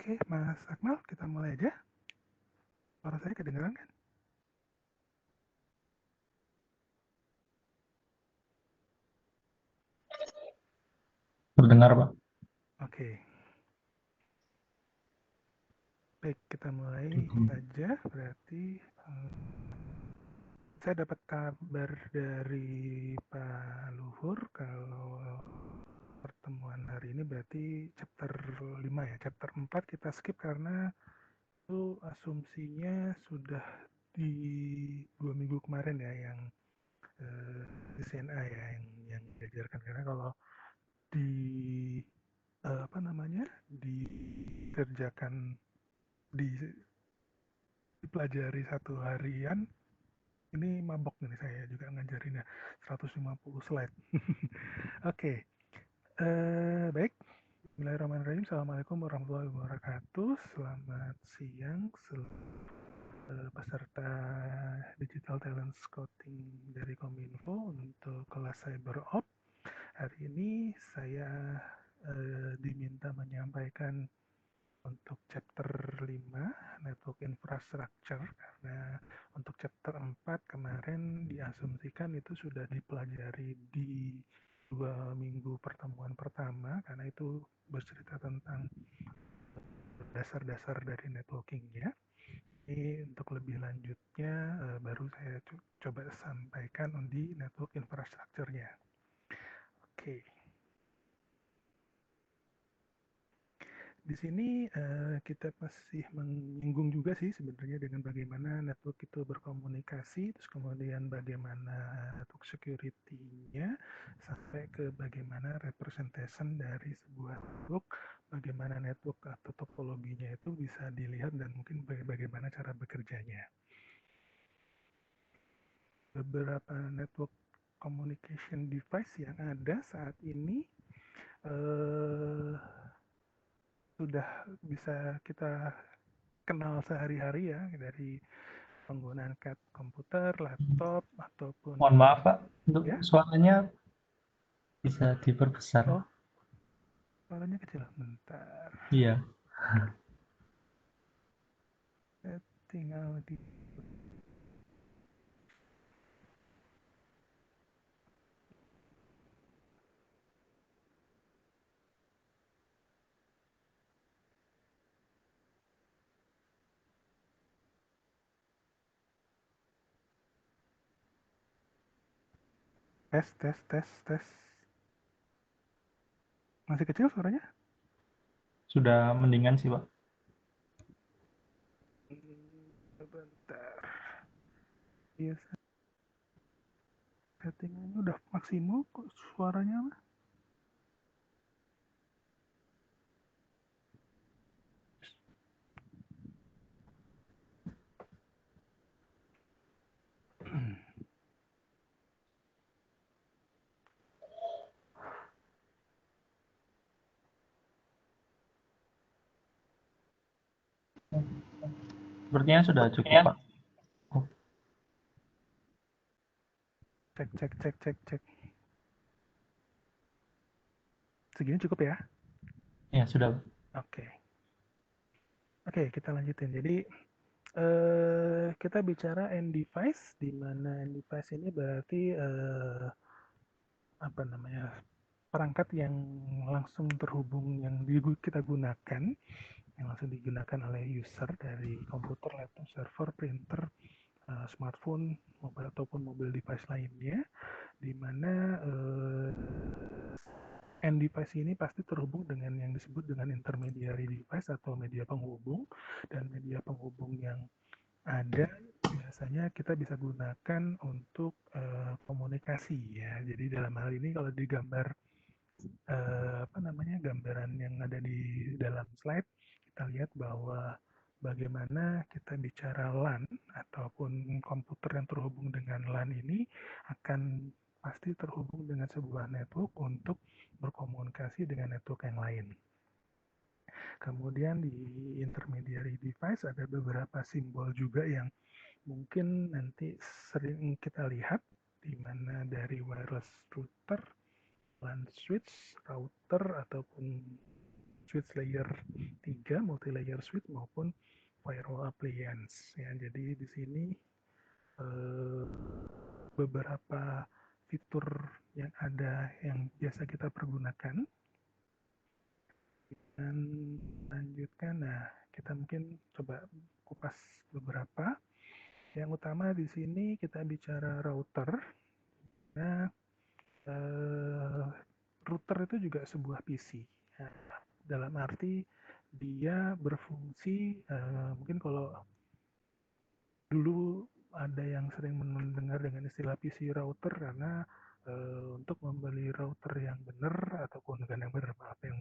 Oke, Mas Akmal, kita mulai aja. Suara saya kedengeran kan? Terdengar, Pak. Oke, baik kita mulai Mhm. saja. Berarti saya dapat kabar dari Pak Luhur kalau pertemuan hari ini berarti chapter 5 ya. Chapter 4 kita skip karena itu asumsinya sudah di 2 minggu kemarin ya yang di CNA ya yang diajarkan, karena kalau di apa namanya dikerjakan dipelajari satu harian ini mabok nih saya juga ngajarinnya 150 slide. Oke, baik. Bismillahirrahmanirrahim. Assalamualaikum warahmatullahi wabarakatuh. Selamat siang peserta Digital Talent Scouting dari Kominfo untuk kelas CyberOps. Hari ini saya diminta menyampaikan untuk chapter 5 network infrastructure, karena untuk chapter 4 kemarin diasumsikan itu sudah dipelajari di 2 minggu pertemuan pertama, karena itu bercerita tentang dasar-dasar dari networkingnya. Ini untuk lebih lanjutnya baru saya coba sampaikan di network infrastructure-nya. Oke. Di sini kita masih menyinggung juga sih sebenarnya dengan bagaimana network itu berkomunikasi, terus kemudian bagaimana network security-nya, sampai ke bagaimana representation dari sebuah network, bagaimana network atau topologinya itu bisa dilihat, dan mungkin bagaimana cara bekerjanya. Beberapa network communication device yang ada saat ini eh, sudah bisa kita kenal sehari-hari ya, dari penggunaan komputer, laptop, ataupun Mohon maaf, Pak, untuk ya. suaranya bisa diperbesar. Oh, suaranya kecil. Bentar. Iya. Saya tinggal di tes, tes, tes, tes. Masih kecil suaranya? Sudah mendingan sih, Pak. Bentar. Iya, settingannya udah maksimal kok suaranya mah. Sepertinya sudah cukup, Pak. Oh, Cek, cek, cek, cek, cek. Segini cukup ya? ya sudah. Oke. Oke, kita lanjutin. Jadi kita bicara end device, di mana end device ini berarti apa namanya, perangkat yang langsung terhubung, yang kita gunakan, yang langsung digunakan oleh user dari komputer, laptop, server, printer, smartphone, mobile ataupun mobile device lainnya, di mana end device ini pasti terhubung dengan yang disebut dengan intermediary device atau media penghubung, dan media penghubung yang ada biasanya kita bisa gunakan untuk komunikasi ya. Jadi dalam hal ini kalau digambar apa namanya, gambaran yang ada di dalam slide, kita lihat bahwa bagaimana kita bicara LAN ataupun komputer yang terhubung dengan LAN ini akan pasti terhubung dengan sebuah network untuk berkomunikasi dengan network yang lain. Kemudian di intermediary device ada beberapa simbol juga yang mungkin nanti sering kita lihat, di mana dari wireless router, LAN switch, router, ataupun switch layer 3, multi-layer switch maupun firewall appliance ya. Jadi di sini beberapa fitur yang ada yang biasa kita pergunakan. Dan lanjutkan, nah kita mungkin coba kupas beberapa. Yang utama di sini kita bicara router. Nah, router itu juga sebuah PC. Nah, dalam arti dia berfungsi, mungkin kalau dulu ada yang sering mendengar dengan istilah PC router karena untuk membeli router yang benar ataupun bukan yang benar, maaf, yang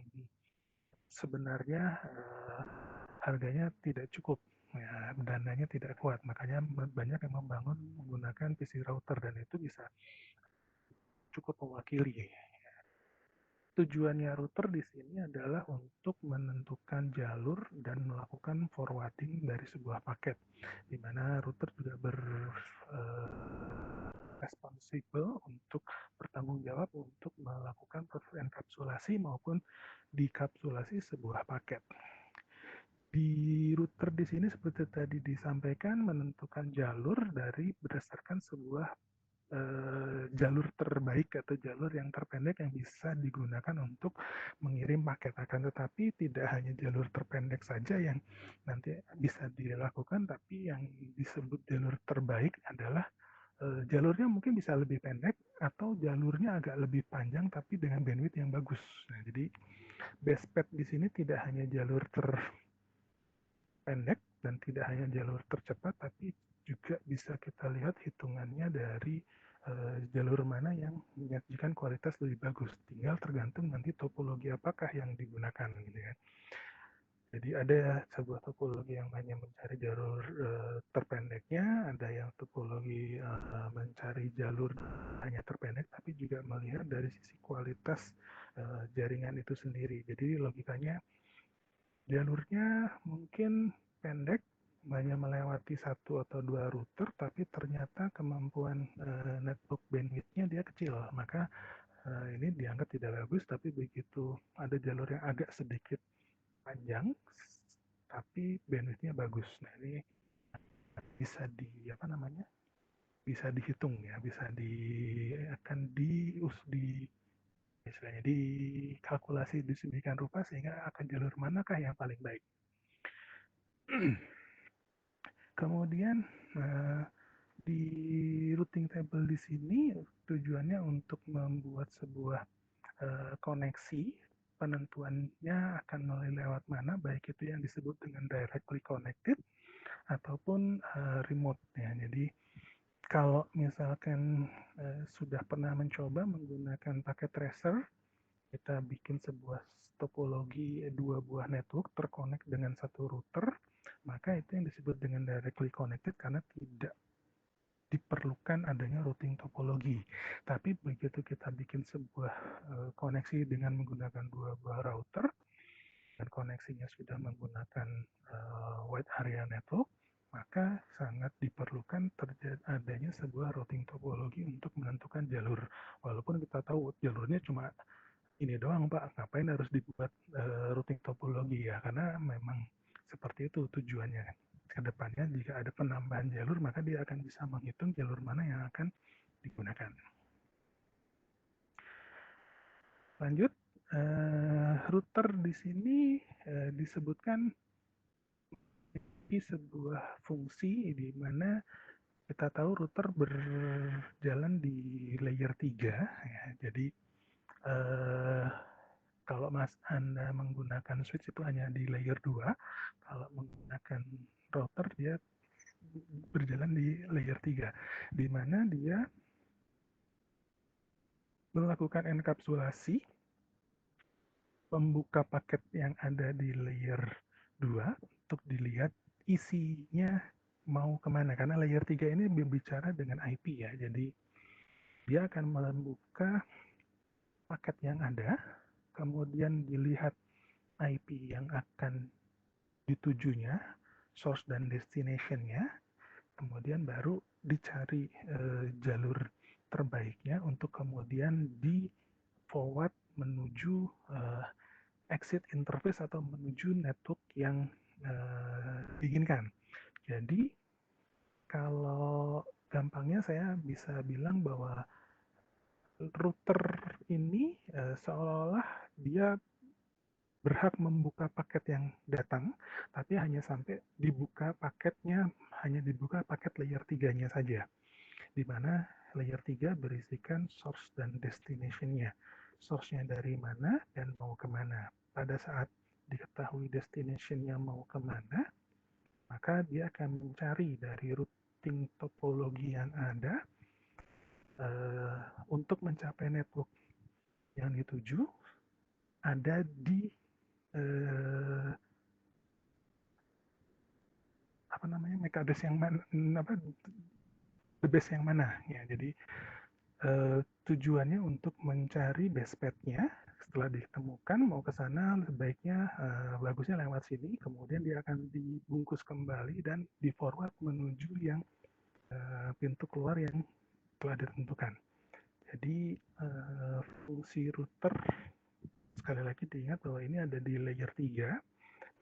sebenarnya harganya tidak cukup, ya, dananya tidak kuat, makanya banyak yang membangun menggunakan PC router dan itu bisa cukup mewakili. Tujuannya router di sini adalah untuk menentukan jalur dan melakukan forwarding dari sebuah paket, di mana router juga responsibel untuk bertanggung jawab untuk melakukan proses enkapsulasi maupun dikapsulasi sebuah paket. Di router di sini seperti tadi disampaikan menentukan jalur dari berdasarkan sebuah jalur terbaik atau jalur yang terpendek yang bisa digunakan untuk mengirim paket. Akan tetapi tidak hanya jalur terpendek saja yang nanti bisa dilakukan, tapi yang disebut jalur terbaik adalah jalurnya mungkin bisa lebih pendek atau jalurnya agak lebih panjang tapi dengan bandwidth yang bagus. Nah, jadi best path di sini tidak hanya jalur terpendek dan tidak hanya jalur tercepat, tapi juga bisa kita lihat hitungannya dari jalur mana yang menyajikan kualitas lebih bagus. Tinggal tergantung nanti topologi apakah yang digunakan, gitu kan. Jadi ada sebuah topologi yang hanya mencari jalur terpendeknya, ada yang topologi mencari jalur hanya terpendek, tapi juga melihat dari sisi kualitas jaringan itu sendiri. Jadi logikanya jalurnya mungkin pendek, hanya melewati satu atau dua router, tapi ternyata kemampuan network bandwidth-nya dia kecil, maka ini dianggap tidak bagus. Tapi begitu ada jalur yang agak sedikit panjang, tapi bandwidth-nya bagus. Nah, ini bisa bisa dihitung ya, bisa akan istilahnya dikalkulasi di sedemikian rupa sehingga akan jalur manakah yang paling baik. Kemudian di routing table di sini tujuannya untuk membuat sebuah koneksi. Penentuannya akan melalui lewat mana, baik itu yang disebut dengan directly connected ataupun remote ya. Jadi kalau misalkan sudah pernah mencoba menggunakan paket tracer, kita bikin sebuah topologi dua buah network terkonek dengan satu router, maka itu yang disebut dengan directly connected karena tidak diperlukan adanya routing topologi. Tapi begitu kita bikin sebuah koneksi dengan menggunakan dua buah router dan koneksinya sudah menggunakan wide area network, maka sangat diperlukan adanya sebuah routing topologi untuk menentukan jalur. Walaupun kita tahu jalurnya cuma ini doang, Pak, ngapain harus dibuat routing topologi ya? Karena memang seperti itu tujuannya. Kedepannya jika ada penambahan jalur, maka dia akan bisa menghitung jalur mana yang akan digunakan. Lanjut, router di sini disebutkan di sebuah fungsi di mana kita tahu router berjalan di layer 3 ya. Jadi kalau Anda menggunakan switch itu hanya di layer 2, kalau menggunakan router dia berjalan di layer 3, di mana dia melakukan enkapsulasi, membuka paket yang ada di layer 2 untuk dilihat isinya mau kemana. Karena layer 3 ini berbicara dengan IP ya, jadi dia akan membuka paket yang ada, kemudian dilihat IP yang akan ditujunya, source dan destination-nya, kemudian baru dicari jalur terbaiknya untuk kemudian di forward menuju exit interface atau menuju network yang diinginkan. Jadi kalau gampangnya saya bisa bilang bahwa router ini seolah-olah dia berhak membuka paket yang datang, tapi hanya sampai dibuka paketnya, hanya dibuka paket layer 3-nya saja, di mana layer 3 berisikan source dan destination-nya. Source-nya dari mana dan mau kemana. Pada saat diketahui destination-nya mau kemana, maka dia akan mencari dari routing topologi yang ada untuk mencapai network yang dituju ada di apa namanya MAC address yang mana, the base yang mana ya. Jadi tujuannya untuk mencari base path-nya. Setelah ditemukan mau ke sana, sebaiknya bagusnya lewat sini, kemudian dia akan dibungkus kembali dan di forward menuju yang pintu keluar yang telah ditentukan. Jadi fungsi router, sekali lagi diingat bahwa ini ada di layer 3,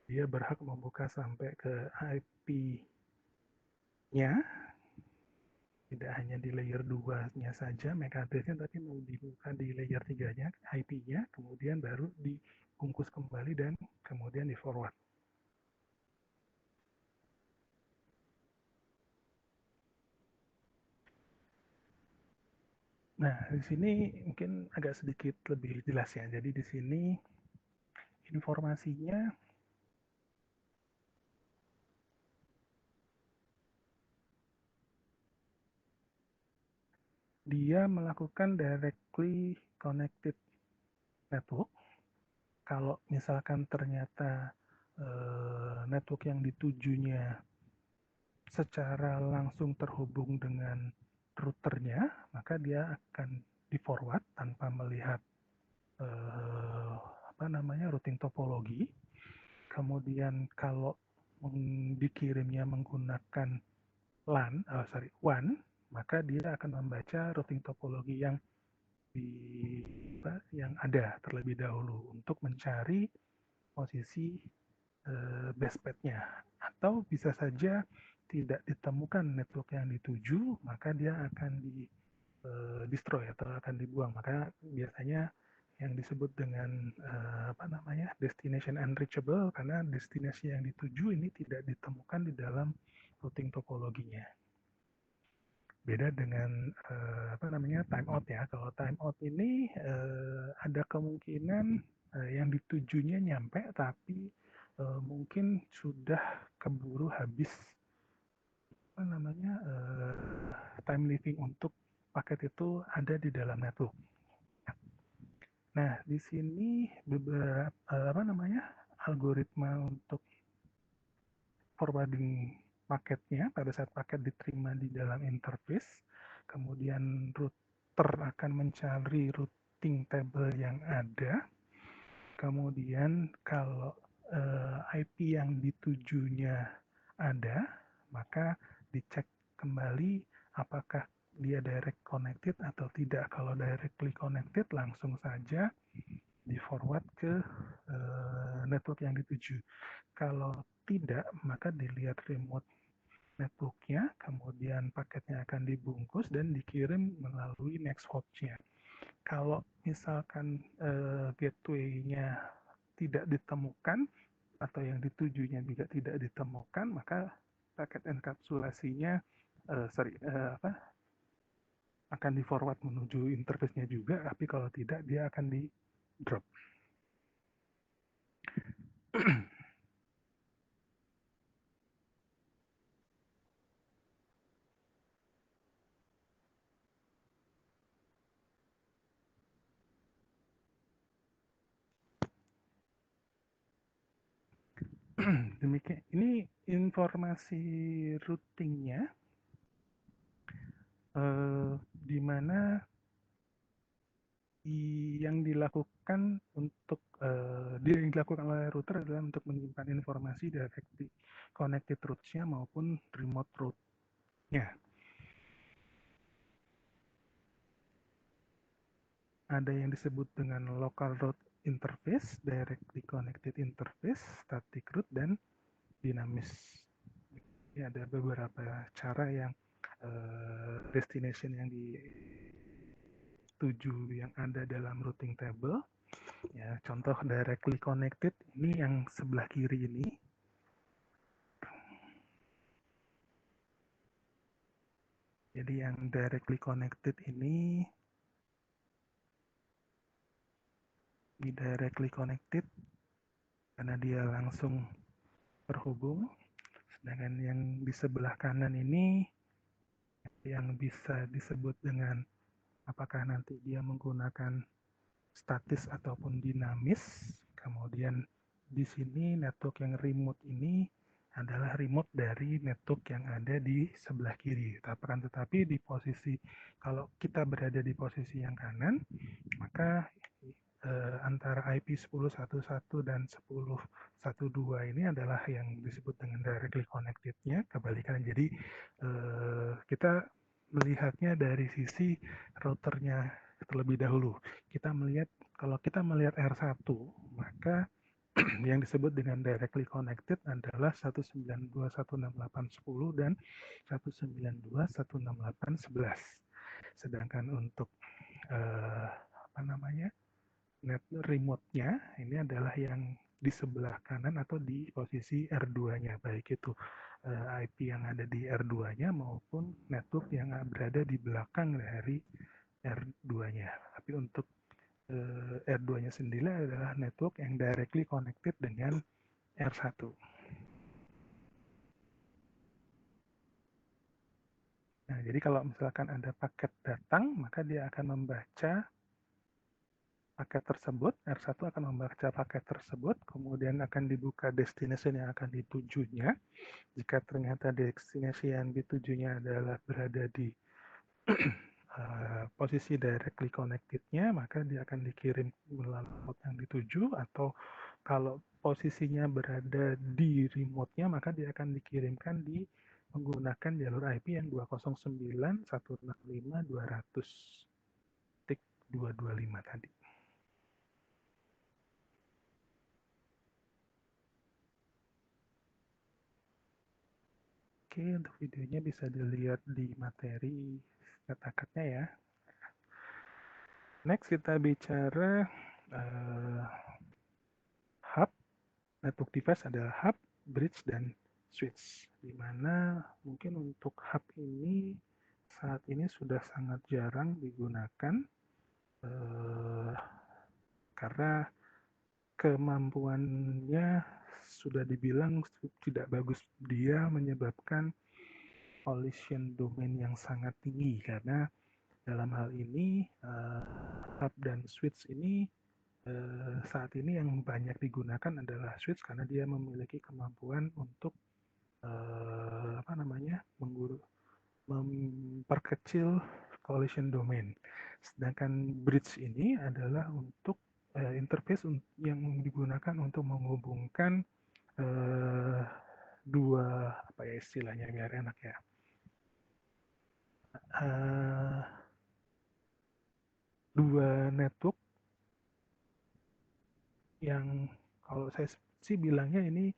dia berhak membuka sampai ke IP-nya, tidak hanya di layer 2-nya saja MAC address-nya, tapi mau dibuka di layer 3-nya IP-nya, kemudian baru dibungkus kembali dan kemudian di forward. Nah, di sini mungkin agak sedikit lebih jelas ya. Jadi di sini informasinya dia melakukan directly connected network. Kalau misalkan ternyata network yang ditujunya secara langsung terhubung dengan routernya, maka dia akan di forward tanpa melihat routing topologi. Kemudian kalau dikirimnya menggunakan WAN, maka dia akan membaca routing topologi yang ada terlebih dahulu untuk mencari posisi base path-nya. Atau bisa saja tidak ditemukan network yang dituju, maka dia akan destroy atau akan dibuang. Maka biasanya yang disebut dengan destination unreachable, karena destinasi yang dituju ini tidak ditemukan di dalam routing topologinya. Beda dengan timeout ya. Kalau timeout ini ada kemungkinan yang ditujunya nyampe, tapi mungkin sudah keburu habis time living untuk paket itu ada di dalam network. Nah, di sini beberapa algoritma untuk forwarding paketnya pada saat paket diterima di dalam interface, kemudian router akan mencari routing table yang ada, kemudian kalau IP yang ditujunya ada, maka dicek kembali apakah dia direct connected atau tidak. Kalau directly connected, langsung saja di forward ke network yang dituju. Kalau tidak, maka dilihat remote networknya, kemudian paketnya akan dibungkus dan dikirim melalui next hop-nya. Kalau misalkan gateway-nya tidak ditemukan atau yang ditujunya juga tidak ditemukan, maka paket enkapsulasinya akan di forward menuju interface-nya juga, tapi kalau tidak dia akan di drop. Demikian, ini informasi routingnya, di mana yang dilakukan untuk yang dilakukan oleh router adalah untuk menyimpan informasi dari connected routes-nya maupun remote route-nya. Ada yang disebut dengan local route interface, directly connected interface, static root, dan dinamis. Ini ada beberapa cara yang destination yang dituju yang ada dalam routing table. Ya, contoh directly connected ini yang sebelah kiri ini. Jadi yang directly connected ini directly connected karena dia langsung terhubung. Sedangkan yang di sebelah kanan ini yang bisa disebut dengan apakah nanti dia menggunakan statis ataupun dinamis. Kemudian di sini network yang remote ini adalah remote dari network yang ada di sebelah kiri. Tetapi di posisi, kalau kita berada di posisi yang kanan, maka antara IP 10.1.1 dan 10.1.2 ini adalah yang disebut dengan directly connected-nya, kebalikan. Jadi kita melihatnya dari sisi routernya terlebih dahulu. Kita melihat, kalau kita melihat R1, maka yang disebut dengan directly connected adalah 192.168.10 dan 192.168.11. Sedangkan untuk apa namanya, net remote-nya ini adalah yang di sebelah kanan atau di posisi R2-nya, baik itu IP yang ada di R2-nya maupun network yang berada di belakang dari R2-nya. Tapi untuk R2-nya sendiri adalah network yang directly connected dengan R1. Nah, jadi kalau misalkan ada paket datang, maka dia akan membaca paket tersebut, R1 akan membaca paket tersebut, kemudian akan dibuka destination yang akan ditujunya. Jika ternyata destination yang ditujunya adalah berada di posisi directly connected-nya, maka dia akan dikirim melalui port yang dituju, atau kalau posisinya berada di remote-nya, maka dia akan dikirimkan di menggunakan jalur IP yang 209.165.200.225 tadi. Oke, untuk videonya bisa dilihat di materi kata-katanya ya. Next kita bicara hub. Network device adalah hub, bridge, dan switch. Di mana mungkin untuk hub ini saat ini sudah sangat jarang digunakan karena kemampuannya sudah dibilang tidak bagus. Dia menyebabkan collision domain yang sangat tinggi karena dalam hal ini hub dan switch ini saat ini yang banyak digunakan adalah switch karena dia memiliki kemampuan untuk memperkecil collision domain. Sedangkan bridge ini adalah untuk interface yang digunakan untuk menghubungkan dua, apa ya istilahnya biar enak ya, dua network yang kalau saya sih bilangnya ini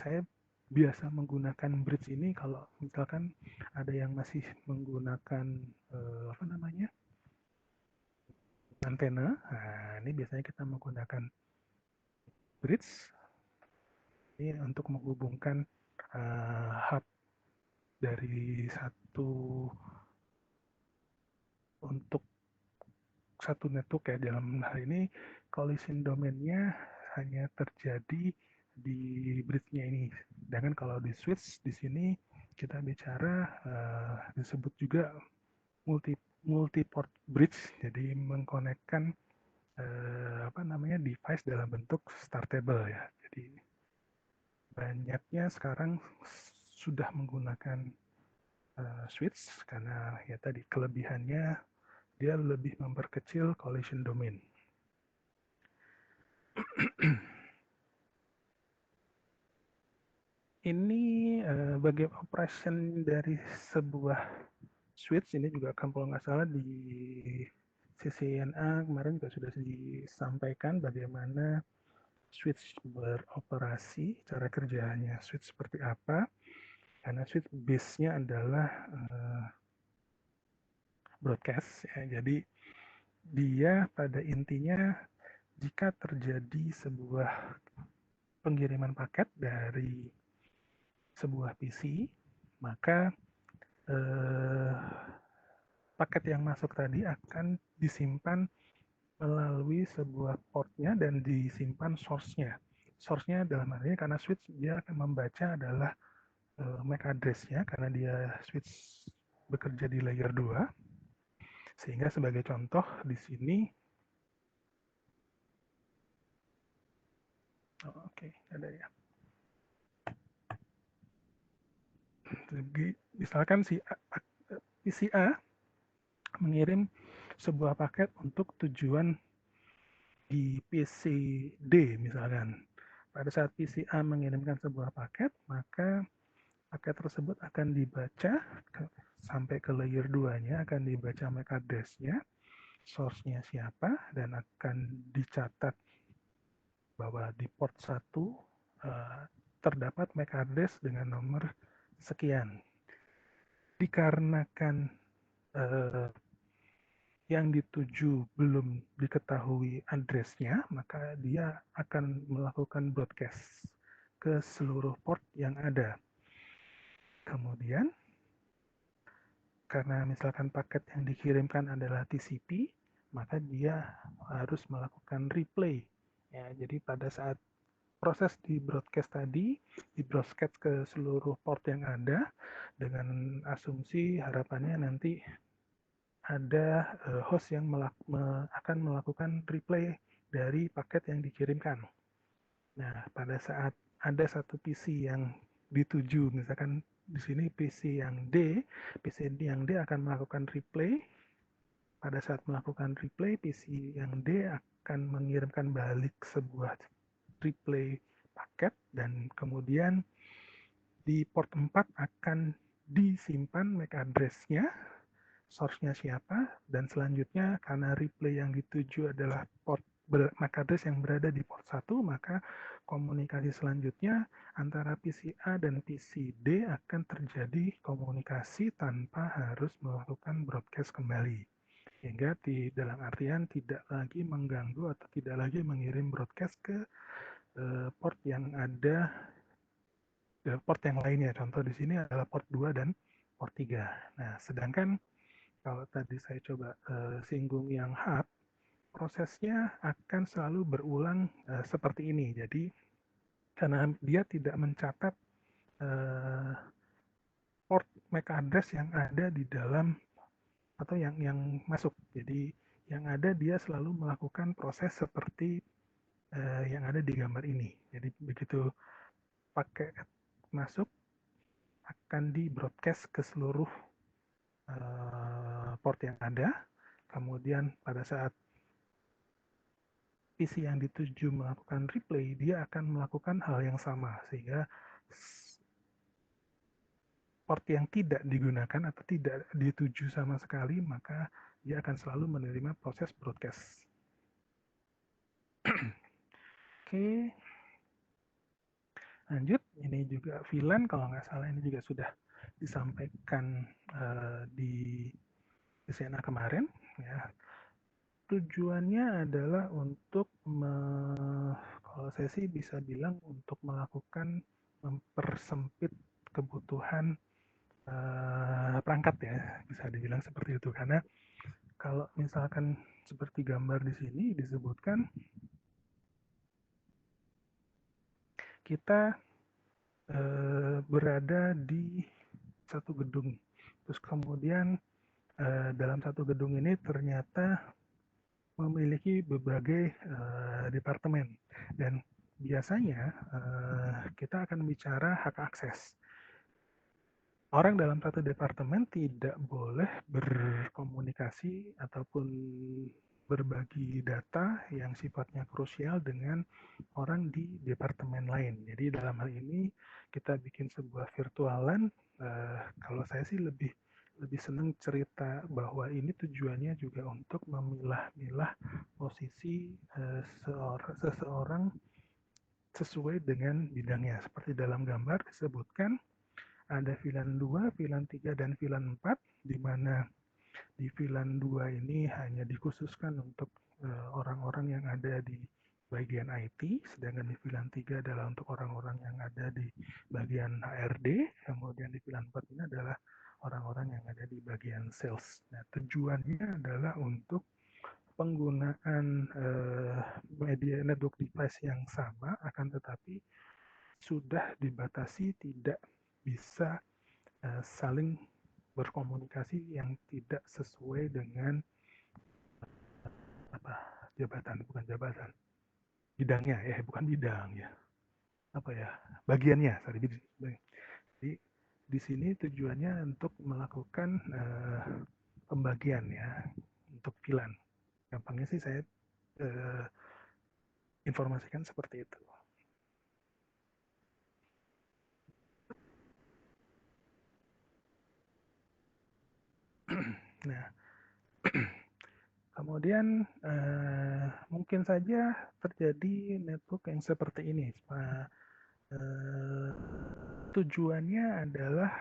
saya biasa menggunakan bridge ini kalau misalkan ada yang masih menggunakan antena. Nah, ini biasanya kita menggunakan bridge ini untuk menghubungkan hub dari untuk satu network ya. Dalam hal ini collision domain-nya hanya terjadi di bridge-nya ini. Sedangkan kalau di switch di sini kita bicara disebut juga multi-port bridge, jadi mengkonekkan device dalam bentuk startable ya. Jadi banyaknya sekarang sudah menggunakan switch karena ya tadi kelebihannya dia lebih memperkecil collision domain. Ini bagian operation dari sebuah switch ini juga kalau nggak salah di CCNA kemarin juga sudah disampaikan bagaimana switch beroperasi, cara kerjanya switch seperti apa. Karena switch base-nya adalah broadcast, ya. Jadi dia pada intinya jika terjadi sebuah pengiriman paket dari sebuah PC, maka paket yang masuk tadi akan disimpan melalui sebuah portnya dan disimpan source-nya. Source-nya dalam hal ini karena switch dia akan membaca adalah MAC address-nya karena dia switch bekerja di layer 2. Sehingga sebagai contoh di sini oke, ada ya. Jadi, misalkan si PC A mengirim sebuah paket untuk tujuan di PC D misalkan. Pada saat PC A mengirimkan sebuah paket, maka paket tersebut akan dibaca sampai ke layer 2-nya, akan dibaca MAC address-nya, source-nya siapa, dan akan dicatat bahwa di port 1 terdapat MAC address dengan nomor sekian. Dikarenakan yang dituju belum diketahui address-nya, maka dia akan melakukan broadcast ke seluruh port yang ada. Kemudian, karena misalkan paket yang dikirimkan adalah TCP, maka dia harus melakukan replay. Ya, jadi pada saat proses di broadcast tadi, di broadcast ke seluruh port yang ada, dengan asumsi harapannya nanti ada host yang akan melakukan replay dari paket yang dikirimkan. Nah, pada saat ada satu PC yang dituju, misalkan di sini PC yang D, PC yang D akan melakukan replay. Pada saat melakukan replay, PC yang D akan mengirimkan balik sebuah replay paket dan kemudian di port 4 akan disimpan MAC address-nya, source-nya siapa, dan selanjutnya karena replay yang dituju adalah port MAC address yang berada di port 1, maka komunikasi selanjutnya antara PC A dan PC D akan terjadi komunikasi tanpa harus melakukan broadcast kembali. Sehingga di dalam artian tidak lagi mengganggu atau tidak lagi mengirim broadcast ke port yang ada, port yang lainnya. Contoh di sini adalah port 2 dan port 3. Nah, sedangkan kalau tadi saya coba singgung yang hub, prosesnya akan selalu berulang seperti ini. Jadi karena dia tidak mencatat port MAC address yang ada di dalam atau yang masuk. Jadi yang ada dia selalu melakukan proses seperti yang ada di gambar ini. Jadi begitu pakai masuk akan di broadcast ke seluruh port yang ada. Kemudian pada saat PC yang dituju melakukan replay, dia akan melakukan hal yang sama sehingga port yang tidak digunakan atau tidak dituju sama sekali, maka dia akan selalu menerima proses broadcast. Oke, lanjut. Ini juga VLAN, kalau nggak salah ini juga sudah disampaikan di CCNA kemarin. Ya. Tujuannya adalah untuk, kalau saya sih bisa bilang untuk melakukan mempersempit kebutuhan perangkat ya, bisa dibilang seperti itu. Karena kalau misalkan seperti gambar di sini disebutkan kita berada di satu gedung, terus kemudian dalam satu gedung ini ternyata memiliki berbagai departemen dan biasanya kita akan bicara hak akses. Orang dalam satu departemen tidak boleh berkomunikasi ataupun berbagi data yang sifatnya krusial dengan orang di departemen lain. Jadi dalam hal ini kita bikin sebuah virtualan, kalau saya sih lebih lebih senang cerita bahwa ini tujuannya juga untuk memilah-milah posisi seseorang sesuai dengan bidangnya. Seperti dalam gambar disebutkan ada VLAN 2, VLAN 3, dan VLAN 4, di mana di VLAN 2 ini hanya dikhususkan untuk orang-orang yang ada di bagian IT, sedangkan di VLAN 3 adalah untuk orang-orang yang ada di bagian HRD, kemudian di VLAN 4 ini adalah orang-orang yang ada di bagian sales. Nah, tujuannya adalah untuk penggunaan media network device yang sama, akan tetapi sudah dibatasi tidak bisa saling berkomunikasi yang tidak sesuai dengan apa bukan jabatan bidangnya ya, bukan bidang ya, apa ya, bagiannya, sorry. Jadi di sini tujuannya untuk melakukan pembagian ya untuk VLAN. Gampangnya sih saya informasikan seperti itu. Nah, kemudian mungkin saja terjadi network yang seperti ini. Tujuannya adalah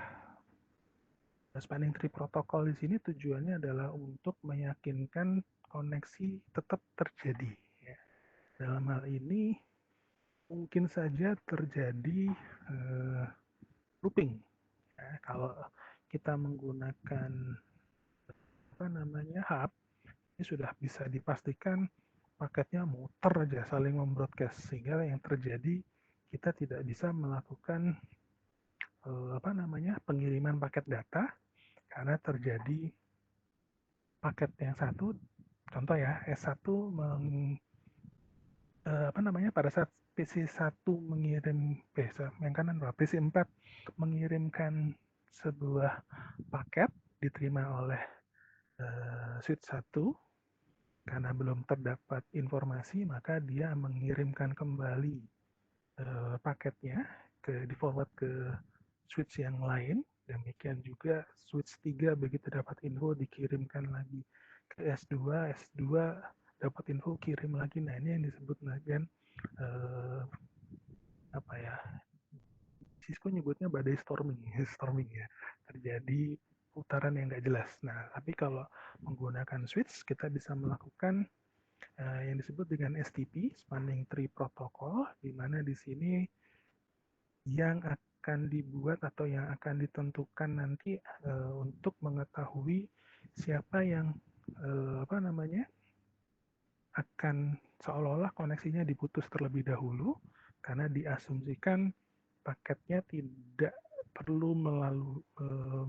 spanning tree protocol di sini tujuannya adalah untuk meyakinkan koneksi tetap terjadi. Ya. Dalam hal ini mungkin saja terjadi looping. Ya, kalau kita menggunakan hub, ini sudah bisa dipastikan paketnya muter aja saling membroadcast, sehingga yang terjadi kita tidak bisa melakukan pengiriman paket data karena terjadi paket yang satu, contoh ya, S1 pada saat PC1 mengirim yang kanan PC4 mengirimkan sebuah paket diterima oleh switch 1, karena belum terdapat informasi maka dia mengirimkan kembali paketnya di forward ke switch yang lain. Demikian juga switch 3 begitu dapat info dikirimkan lagi ke S2, S2 dapat info kirim lagi. Nah, ini yang disebut dengan Cisco nyebutnya badai storming ya. Terjadi putaran yang nggak jelas. Nah, tapi kalau menggunakan switch kita bisa melakukan yang disebut dengan STP, Spanning Tree Protocol, di mana di sini yang akan dibuat atau yang akan ditentukan nanti untuk mengetahui siapa yang akan seolah-olah koneksinya diputus terlebih dahulu karena diasumsikan paketnya tidak perlu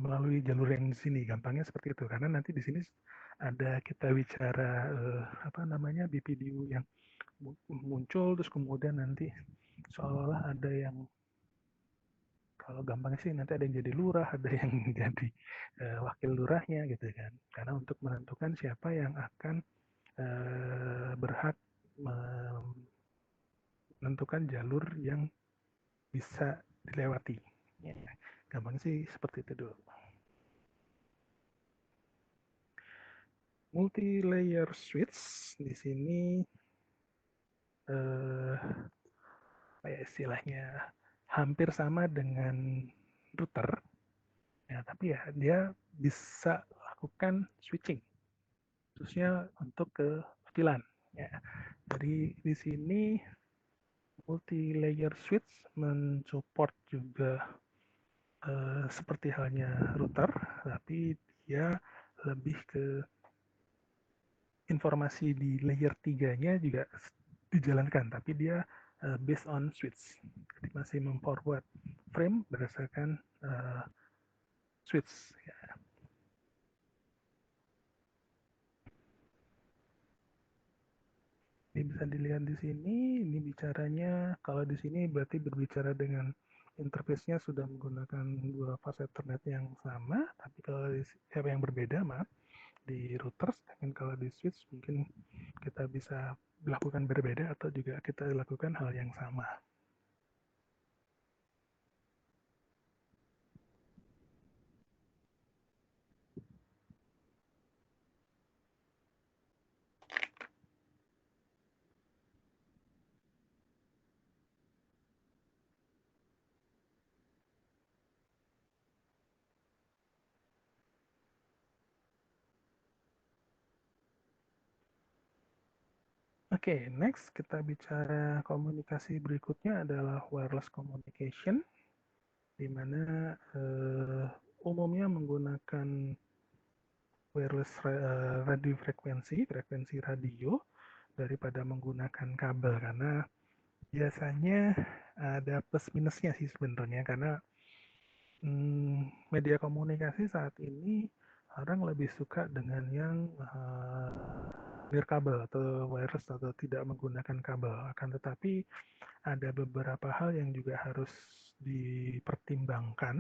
melalui jalur yang di sini. Gampangnya seperti itu, karena nanti di sini ada kita bicara BPDU yang muncul, terus kemudian nanti seolah-olah ada yang, kalau gampangnya sih nanti ada yang jadi lurah, ada yang jadi wakil lurahnya gitu kan, karena untuk menentukan siapa yang akan berhak menentukan jalur yang bisa dilewati. Ya, gampang sih seperti itu dulu. Multi-layer switch di sini istilahnya hampir sama dengan router, ya, tapi ya dia bisa lakukan switching, khususnya untuk ke VLAN. Ya. Dari di sini multi-layer switch mensupport juga seperti halnya router, tapi dia lebih ke informasi di layer 3-nya juga dijalankan, tapi dia based on switch. Jadi masih memforward frame berdasarkan switch. Ya. Ini bisa dilihat di sini, ini bicaranya, kalau di sini berarti berbicara dengan interface-nya sudah menggunakan dua fase Ethernet yang sama, tapi kalau yang berbeda, maaf, di routers, dan kalau di switch mungkin kita bisa lakukan berbeda atau juga kita lakukan hal yang sama. Oke, next kita bicara komunikasi berikutnya adalah wireless communication, di mana umumnya menggunakan wireless radio frekuensi radio, daripada menggunakan kabel, karena biasanya ada plus minusnya sih sebenarnya, karena media komunikasi saat ini orang lebih suka dengan yang nirkabel atau wireless atau tidak menggunakan kabel. Akan tetapi ada beberapa hal yang juga harus dipertimbangkan,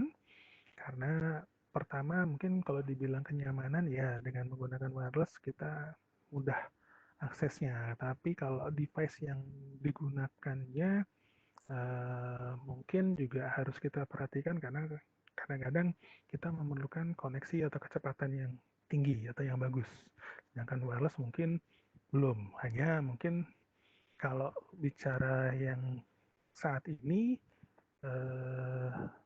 karena pertama mungkin kalau dibilang kenyamanan ya dengan menggunakan wireless kita mudah aksesnya, tapi kalau device yang digunakannya mungkin juga harus kita perhatikan, karena kadang-kadang kita memerlukan koneksi atau kecepatan yang tinggi atau yang bagus. Sedangkan wireless mungkin belum. Hanya mungkin kalau bicara yang saat ini,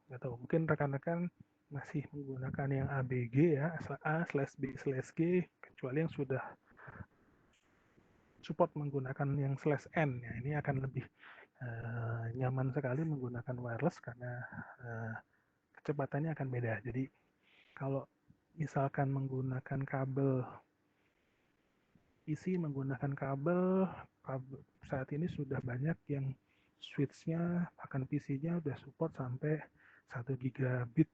nggak tahu, mungkin rekan-rekan masih menggunakan yang ABG ya, A/B/G, kecuali yang sudah support menggunakan yang /N ya, ini akan lebih nyaman sekali menggunakan wireless karena kecepatannya akan beda. Jadi kalau misalkan menggunakan kabel PC, menggunakan kabel saat ini sudah banyak yang switch-nya akan PC-nya udah support sampai 1 gigabit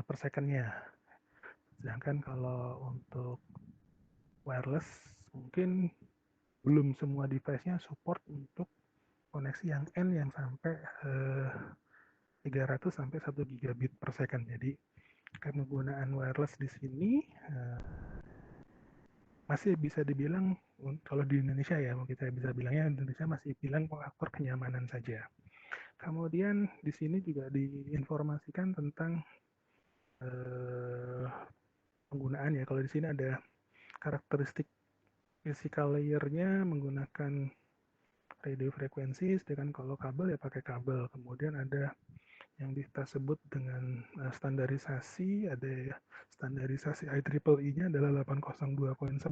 per second-nya. Sedangkan kalau untuk wireless mungkin belum semua device-nya support untuk koneksi yang N yang sampai 300 sampai 1 gigabit per second. Jadi penggunaan wireless di sini masih bisa dibilang, kalau di Indonesia ya, kita bisa bilangnya Indonesia masih bilang faktor kenyamanan saja. Kemudian di sini juga diinformasikan tentang penggunaan ya. Kalau di sini ada karakteristik physical layer-nya menggunakan radio frekuensi, sedangkan kalau kabel ya pakai kabel. Kemudian ada yang kita sebut dengan standarisasi, ada standarisasi IEEE-nya adalah 802.11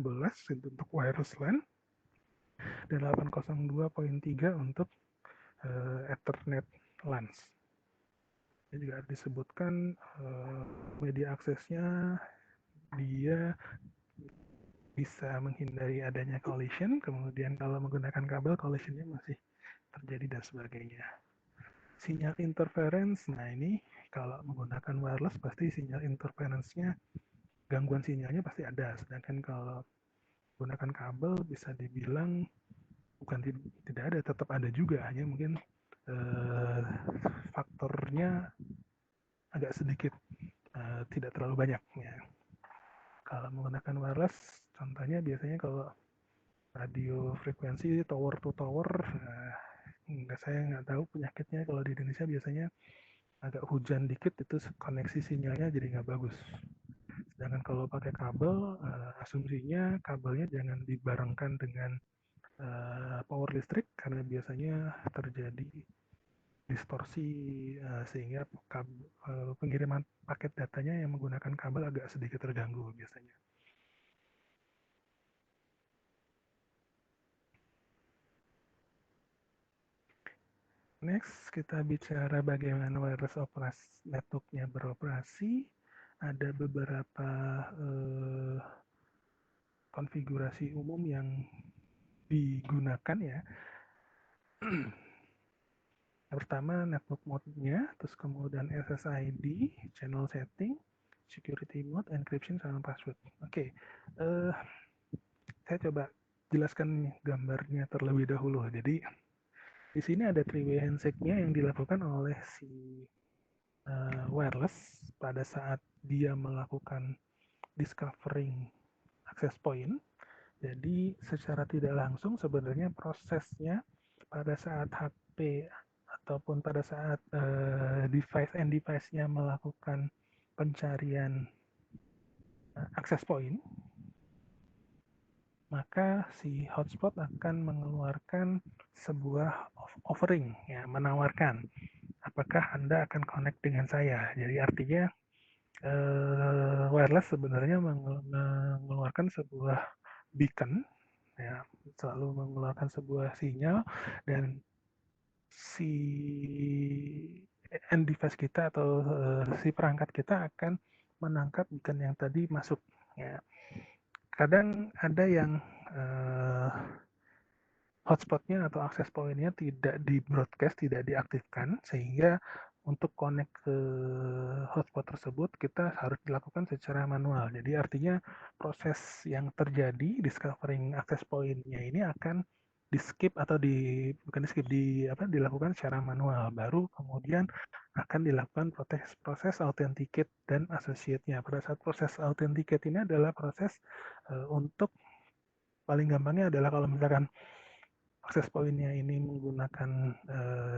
untuk wireless LAN dan 802.3 untuk Ethernet LAN. Ini juga disebutkan media aksesnya dia bisa menghindari adanya collision, kemudian kalau menggunakan kabel collisionnya masih terjadi dan sebagainya. Sinyal interference, nah ini kalau menggunakan wireless pasti sinyal interference-nya, gangguan sinyalnya pasti ada, sedangkan kalau menggunakan kabel bisa dibilang bukan tidak ada, tetap ada juga, hanya mungkin faktornya agak sedikit tidak terlalu banyak ya. Kalau menggunakan wireless, contohnya biasanya kalau radio frekuensi tower to tower, saya nggak tahu penyakitnya kalau di Indonesia biasanya agak hujan dikit itu koneksi sinyalnya jadi nggak bagus. Sedangkan kalau pakai kabel, asumsinya kabelnya jangan dibarengkan dengan power listrik karena biasanya terjadi distorsi sehingga pengiriman paket datanya yang menggunakan kabel agak sedikit terganggu biasanya. Next, kita bicara bagaimana wireless network-nya beroperasi. Ada beberapa konfigurasi umum yang digunakan ya. Pertama network mode-nya, terus kemudian SSID, channel setting, security mode, encryption, sama password. Oke, saya coba jelaskan gambarnya terlebih dahulu. Jadi di sini ada three-way handshake-nya yang dilakukan oleh si wireless pada saat dia melakukan discovering access point. Jadi secara tidak langsung sebenarnya prosesnya pada saat HP ataupun pada saat device-nya melakukan pencarian access point, maka si hotspot akan mengeluarkan sebuah offering, ya, menawarkan apakah Anda akan connect dengan saya. Jadi artinya wireless sebenarnya mengeluarkan sebuah beacon ya, selalu mengeluarkan sebuah sinyal, dan si end device kita atau si perangkat kita akan menangkap beacon yang tadi masuk. Ya. Kadang ada yang hotspotnya atau akses pointnya tidak di broadcast, tidak diaktifkan, sehingga untuk connect ke hotspot tersebut kita harus dilakukan secara manual. Jadi artinya proses yang terjadi discovering akses pointnya ini akan di skip atau bukan di skip, dilakukan secara manual. Baru kemudian akan dilakukan proses authenticate dan associate-nya. Pada saat proses authenticate ini adalah proses untuk, paling gampangnya adalah kalau misalkan akses poinnya ini menggunakan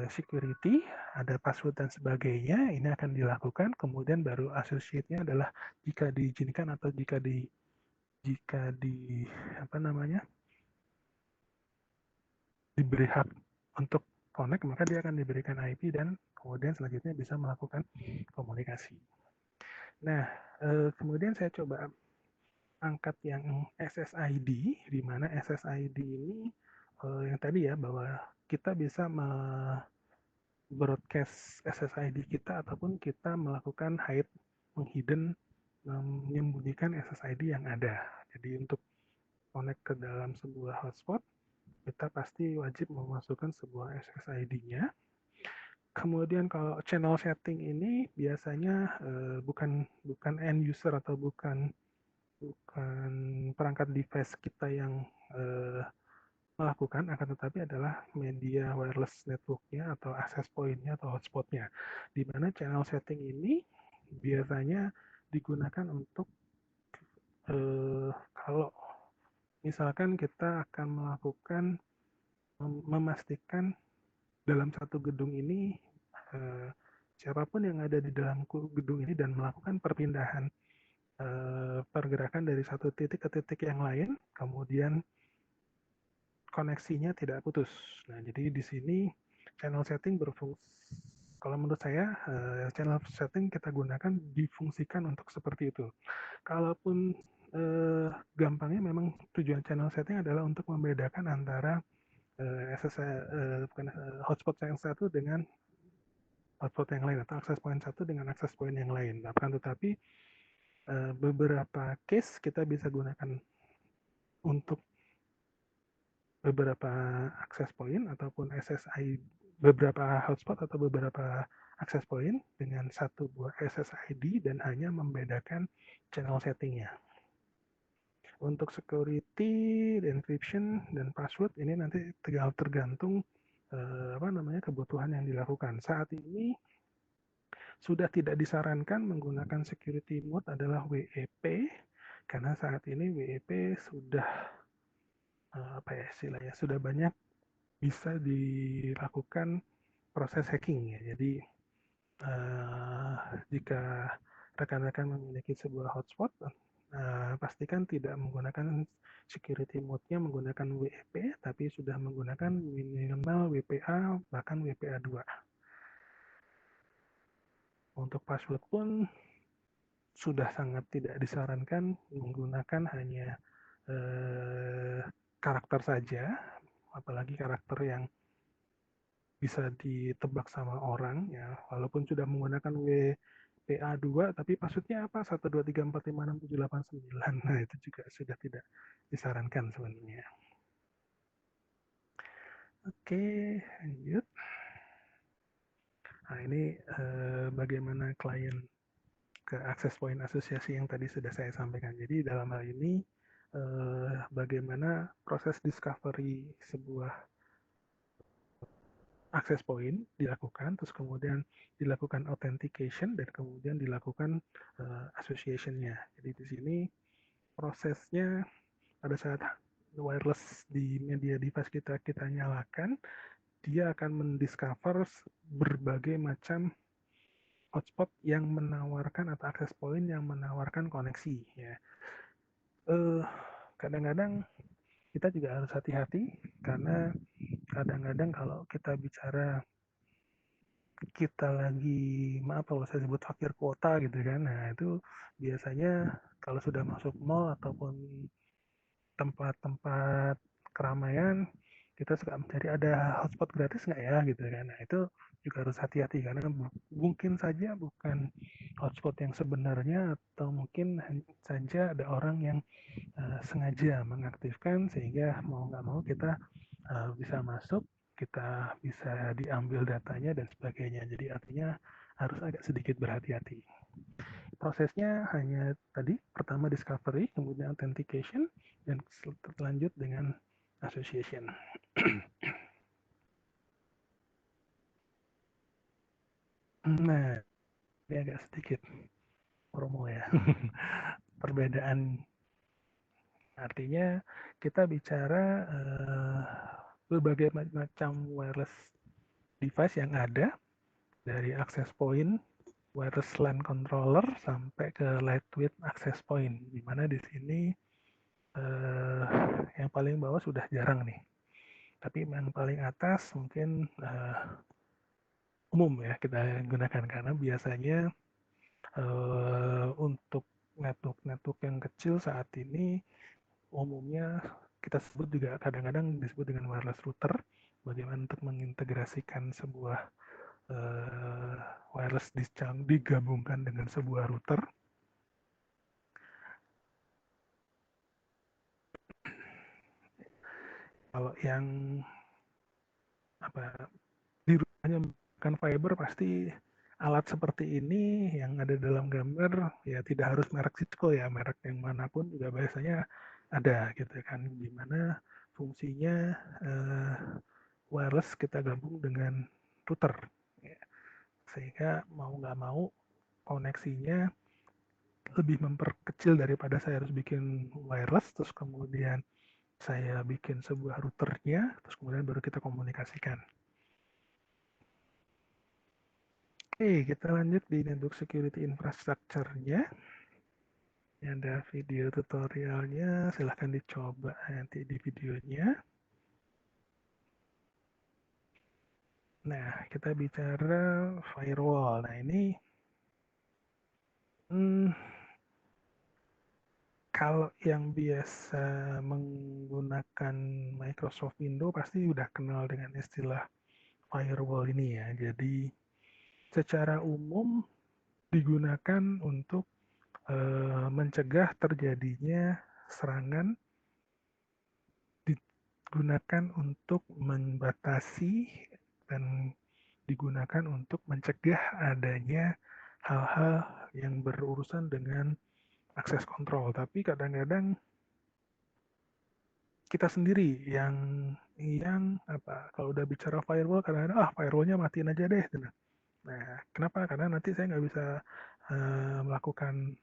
security, ada password dan sebagainya, ini akan dilakukan. Kemudian baru associate-nya adalah jika diizinkan atau jika di diberi hak untuk connect, maka dia akan diberikan IP dan kemudian selanjutnya bisa melakukan komunikasi. Nah, kemudian saya coba angkat yang SSID, di mana SSID ini yang tadi ya, bahwa kita bisa broadcast SSID kita ataupun kita melakukan hide, menghidden, menyembunyikan SSID yang ada. Jadi untuk connect ke dalam sebuah hotspot, kita pasti wajib memasukkan sebuah SSID-nya. Kemudian kalau channel setting ini biasanya bukan end user atau bukan perangkat device kita yang melakukan, akan tetapi adalah media wireless network-nya atau access point-nya atau hotspot-nya. Di mana channel setting ini biasanya digunakan untuk kalau misalkan kita akan melakukan memastikan dalam satu gedung ini siapapun yang ada di dalam gedung ini dan melakukan perpindahan pergerakan dari satu titik ke titik yang lain, kemudian koneksinya tidak putus. Nah, jadi di sini channel setting berfungsi, kalau menurut saya channel setting kita gunakan difungsikan untuk seperti itu. Kalaupun gampangnya memang tujuan channel setting adalah untuk membedakan antara hotspot yang satu dengan hotspot yang lain, atau akses point satu dengan akses point yang lain. Akan tetapi beberapa case kita bisa gunakan untuk beberapa akses point ataupun SSID, beberapa hotspot atau beberapa akses point dengan satu buah SSID dan hanya membedakan channel settingnya. Untuk security, encryption, dan password ini nanti tergantung kebutuhan yang dilakukan. Saat ini sudah tidak disarankan menggunakan security mode adalah WEP, karena saat ini WEP sudah sudah banyak bisa dilakukan proses hacking ya. Jadi jika rekan-rekan memiliki sebuah hotspot, pastikan tidak menggunakan security mode-nya menggunakan WEP, tapi sudah menggunakan minimal WPA, bahkan WPA 2. Untuk password pun sudah sangat tidak disarankan menggunakan hanya karakter saja, apalagi karakter yang bisa ditebak sama orang ya, walaupun sudah menggunakan WPA2 tapi passwordnya apa, 123456789. Nah, itu juga sudah tidak disarankan sebenarnya. Oke, lanjut. Nah, ini bagaimana klien ke access point asosiasi yang tadi sudah saya sampaikan. Jadi dalam hal ini bagaimana proses discovery sebuah access point dilakukan, terus kemudian dilakukan authentication, dan kemudian dilakukan association-nya. Jadi di sini prosesnya pada saat wireless di media device kita nyalakan, dia akan mendiscover berbagai macam hotspot yang menawarkan atau access point yang menawarkan koneksi ya. Kadang-kadang kita juga harus hati-hati karena kadang-kadang kalau kita bicara kita lagi, maaf kalau saya sebut fakir kuota gitu kan, nah itu biasanya kalau sudah masuk mall ataupun tempat-tempat keramaian kita suka mencari ada hotspot gratis nggak ya gitu kan. Nah itu juga harus hati-hati karena mungkin saja bukan hotspot yang sebenarnya atau mungkin saja ada orang yang sengaja mengaktifkan sehingga mau nggak mau kita bisa masuk, kita bisa diambil datanya dan sebagainya. Jadi artinya harus agak sedikit berhati-hati. Prosesnya hanya tadi, pertama discovery, kemudian authentication, dan lanjut dengan association. Nah, ini agak sedikit promo ya. Perbedaan artinya kita bicara berbagai macam wireless device yang ada, dari access point, wireless LAN controller, sampai ke lightweight access point, di mana di sini yang paling bawah sudah jarang nih. Tapi yang paling atas mungkin umum ya kita gunakan karena biasanya untuk network yang kecil saat ini umumnya kita sebut juga kadang-kadang disebut dengan wireless router. Bagaimana untuk mengintegrasikan sebuah wireless digabungkan dengan sebuah router. Kalau yang di rumahnya bukan fiber, pasti alat seperti ini yang ada dalam gambar ya tidak harus merek Cisco ya, merek yang manapun juga biasanya ada gitu kan, dimana fungsinya wireless kita gabung dengan router ya. Sehingga mau nggak mau koneksinya lebih memperkecil daripada saya harus bikin wireless terus kemudian saya bikin sebuah routernya terus kemudian baru kita komunikasikan. Oke, kita lanjut di network security infrastructure-nya. Ini ada video tutorialnya, silahkan dicoba nanti di videonya. Nah, kita bicara firewall. Nah, ini kalau yang biasa menggunakan Microsoft Windows pasti udah kenal dengan istilah firewall ini ya. Jadi secara umum digunakan untuk mencegah terjadinya serangan, digunakan untuk membatasi dan digunakan untuk mencegah adanya hal-hal yang berurusan dengan akses kontrol. Tapi kadang-kadang kita sendiri yang kalau udah bicara firewall kadang-kadang firewallnya matiin aja deh. Nah, kenapa? Karena nanti saya nggak bisa melakukan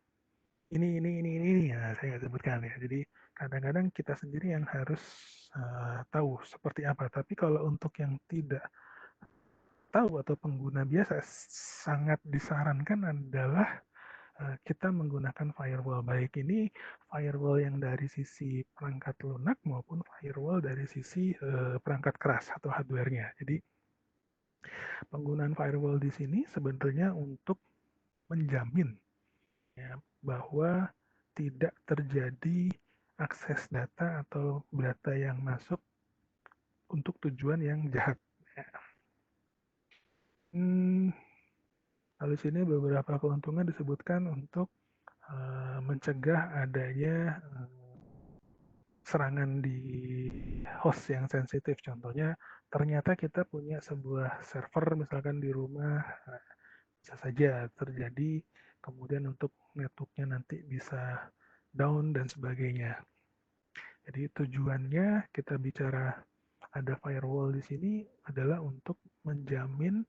ini ya saya nggak sebutkan ya. Jadi kadang-kadang kita sendiri yang harus tahu seperti apa. Tapi kalau untuk yang tidak tahu atau pengguna biasa sangat disarankan adalah kita menggunakan firewall, baik ini firewall yang dari sisi perangkat lunak maupun firewall dari sisi perangkat keras atau hardware-nya. Jadi penggunaan firewall di sini sebenarnya untuk menjamin ya, bahwa tidak terjadi akses data atau data yang masuk untuk tujuan yang jahat. Ya. Lalu sini beberapa keuntungan disebutkan untuk mencegah adanya serangan di host yang sensitif. Contohnya, ternyata kita punya sebuah server misalkan di rumah, bisa saja terjadi, kemudian untuk networknya nanti bisa down dan sebagainya. Jadi tujuannya kita bicara ada firewall di sini adalah untuk menjamin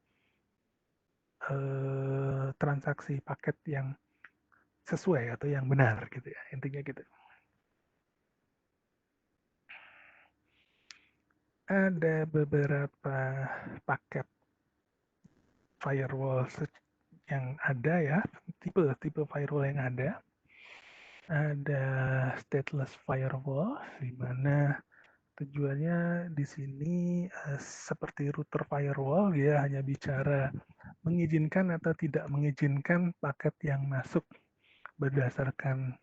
transaksi paket yang sesuai atau yang benar gitu ya, intinya gitu. Ada beberapa paket firewall yang ada ya, tipe firewall yang ada. Ada stateless firewall, di mana tujuannya di sini seperti router firewall, dia hanya bicara mengizinkan atau tidak mengizinkan paket yang masuk berdasarkan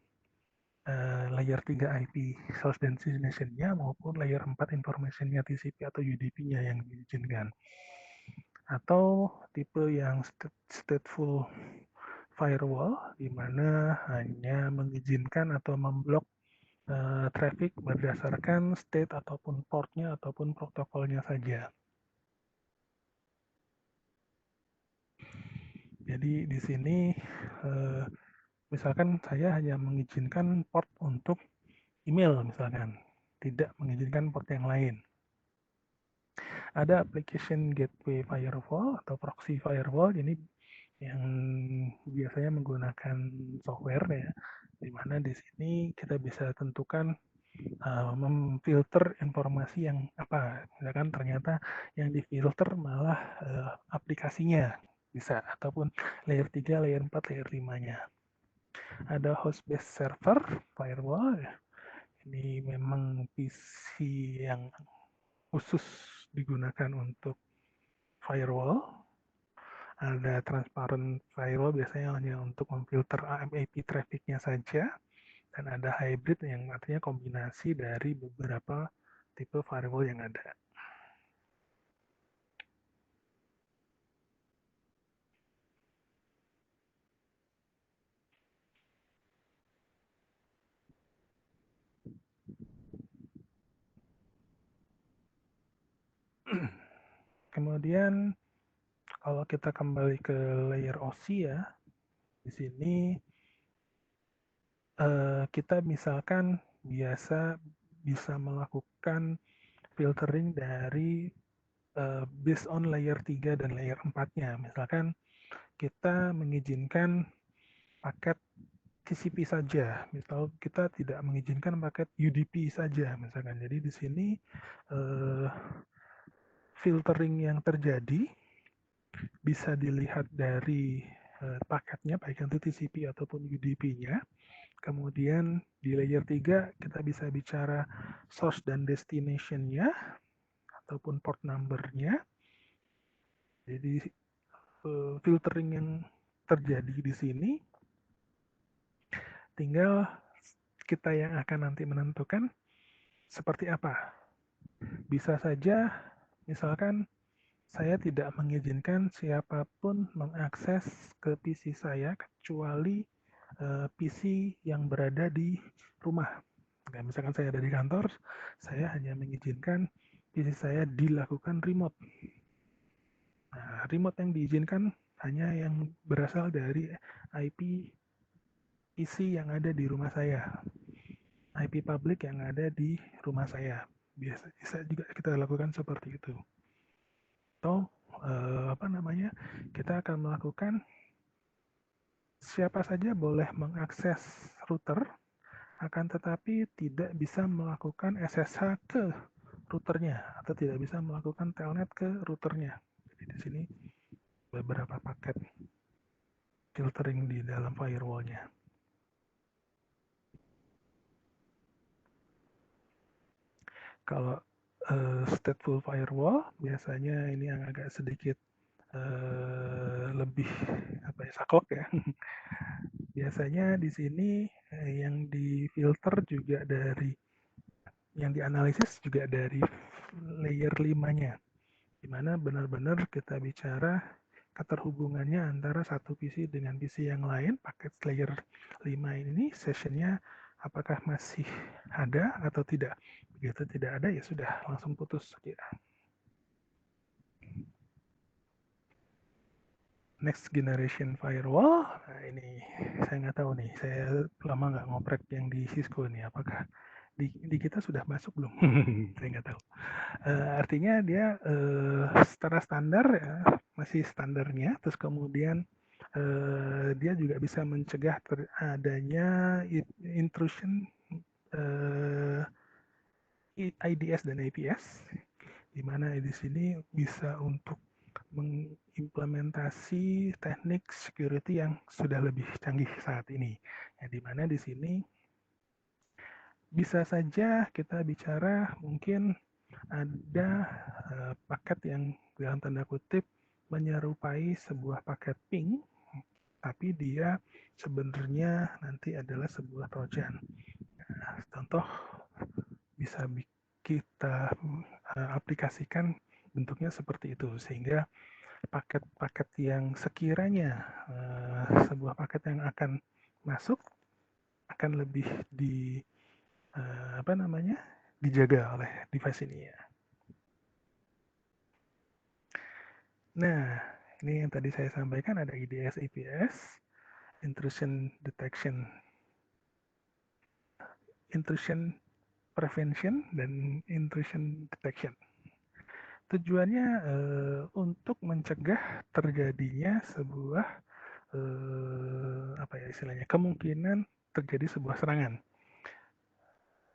layer 3 IP source destination-nya maupun layer 4 information-nya TCP atau UDP-nya yang diizinkan. Atau tipe yang stateful firewall, di mana hanya mengizinkan atau memblok traffic berdasarkan state ataupun portnya ataupun protokolnya saja. Jadi di sini misalkan saya hanya mengizinkan port untuk email misalkan, tidak mengizinkan port yang lain. Ada application gateway firewall atau proxy firewall, ini yang biasanya menggunakan software ya, di mana di sini kita bisa tentukan memfilter informasi yang apa, misalkan ternyata yang difilter malah aplikasinya bisa, ataupun layer 3, layer 4, layer 5-nya. Ada host based server firewall, ini memang PC yang khusus digunakan untuk firewall. Ada transparent firewall, biasanya hanya untuk memfilter IP traffic-nya saja. Dan ada hybrid yang artinya kombinasi dari beberapa tipe firewall yang ada. Kemudian kalau kita kembali ke layer OC ya, di sini kita misalkan bisa melakukan filtering dari based on layer 3 dan layer 4-nya. Misalkan kita mengizinkan paket TCP saja, misal kita tidak mengizinkan paket UDP saja, misalkan. Jadi di sini filtering yang terjadi bisa dilihat dari paketnya, baik itu TCP ataupun UDP-nya. Kemudian di layer 3 kita bisa bicara source dan destination-nya ataupun port number-nya. Jadi filtering yang terjadi di sini tinggal kita yang akan nanti menentukan seperti apa. Bisa saja misalkan saya tidak mengizinkan siapapun mengakses ke PC saya kecuali PC yang berada di rumah. Nah, misalkan saya ada di kantor, saya hanya mengizinkan PC saya dilakukan remote. Nah, remote yang diizinkan hanya yang berasal dari IP PC yang ada di rumah saya, IP public yang ada di rumah saya. Bisa juga kita lakukan seperti itu. Atau kita akan melakukan siapa saja boleh mengakses router, akan tetapi tidak bisa melakukan SSH ke routernya atau tidak bisa melakukan telnet ke routernya. Jadi di sini beberapa paket filtering di dalam firewall-nya. Kalau stateful firewall biasanya ini yang agak sedikit lebih saklek ya. Biasanya di sini yang difilter juga dari, yang dianalisis juga dari layer 5-nya, di mana benar-benar kita bicara keterhubungannya antara satu PC dengan PC yang lain. Paket layer 5 ini sessionnya apakah masih ada atau tidak. Begitu tidak ada ya sudah langsung putus. Next generation firewall, nah ini saya nggak tahu nih, saya lama nggak ngoprek yang di Cisco nih, apakah di kita sudah masuk belum? Saya nggak tahu. Artinya dia secara standar ya, masih standarnya, terus kemudian dia juga bisa mencegah adanya intrusion IDS dan APS, di mana di sini bisa untuk mengimplementasi teknik security yang sudah lebih canggih saat ini. Ya, di mana di sini bisa saja kita bicara mungkin ada paket yang dalam tanda kutip menyerupai sebuah paket ping tapi dia sebenarnya nanti adalah sebuah trojan. Nah, contoh bisa kita aplikasikan bentuknya seperti itu, sehingga paket-paket yang sekiranya sebuah paket yang akan masuk akan lebih dijaga oleh device ini ya. Nah, ini yang tadi saya sampaikan ada IDS, IPS, intrusion detection, intrusion prevention, dan intrusion detection. Tujuannya untuk mencegah terjadinya sebuah kemungkinan terjadi sebuah serangan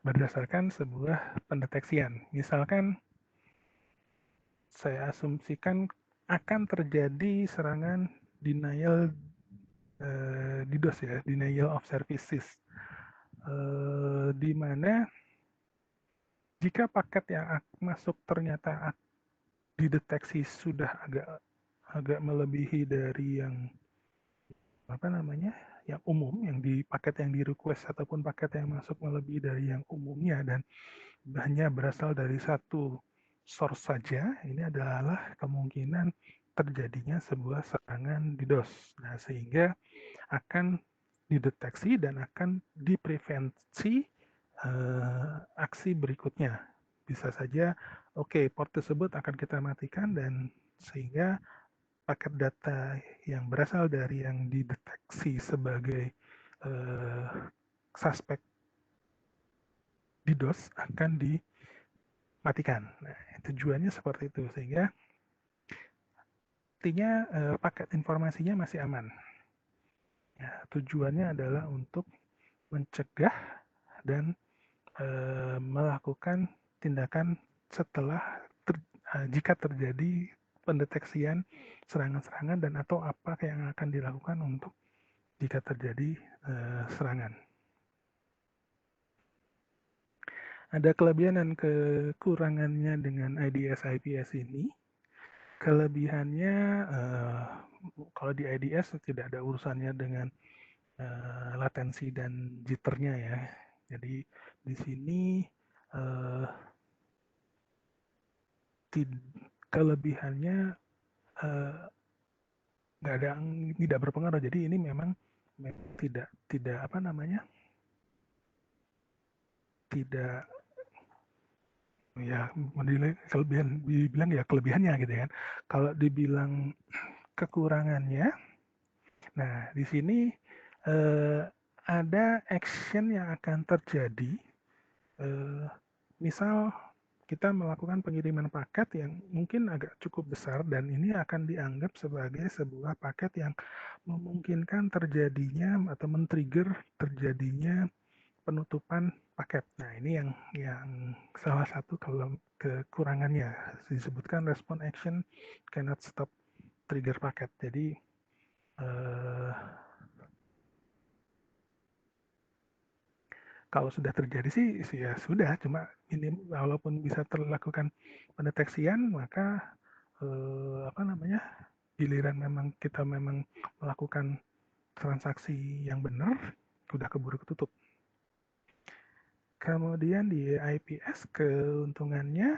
berdasarkan sebuah pendeteksian. Misalkan saya asumsikan akan terjadi serangan denial DDoS ya, denial of services, di mana jika paket yang masuk ternyata dideteksi sudah agak melebihi dari yang yang umum, yang di paket yang di request ataupun paket yang masuk melebihi dari yang umumnya dan hanya berasal dari satu source saja, ini adalah kemungkinan terjadinya sebuah serangan DDoS. Nah, sehingga akan dideteksi dan akan diprevensi aksi berikutnya. Bisa saja, port tersebut akan kita matikan dan sehingga paket data yang berasal dari yang dideteksi sebagai suspek DDoS akan dimatikan. Nah, tujuannya seperti itu sehingga artinya paket informasinya masih aman. Ya, tujuannya adalah untuk mencegah dan melakukan tindakan setelah jika terjadi pendeteksian serangan-serangan dan atau apa yang akan dilakukan untuk jika terjadi serangan. Ada kelebihan dan kekurangannya dengan IDS IPS ini. Kelebihannya kalau di IDS tidak ada urusannya dengan latensi dan jitternya ya. Jadi di sini kelebihannya tidak berpengaruh. Jadi ini memang tidak ya kelebihan, dibilang ya kelebihannya gitu kan. Kalau dibilang kekurangannya, nah di sini ada action yang akan terjadi. Misal kita melakukan pengiriman paket yang mungkin agak cukup besar dan ini akan dianggap sebagai sebuah paket yang memungkinkan terjadinya atau men-trigger terjadinya penutupan paket. Nah, ini yang salah satu kekurangannya disebutkan response action cannot stop trigger paket. Jadi kalau sudah terjadi sih ya sudah, cuma ini walaupun bisa terlakukan pendeteksian maka giliran kita memang melakukan transaksi yang benar sudah keburu ketutup. Kemudian di IPS keuntungannya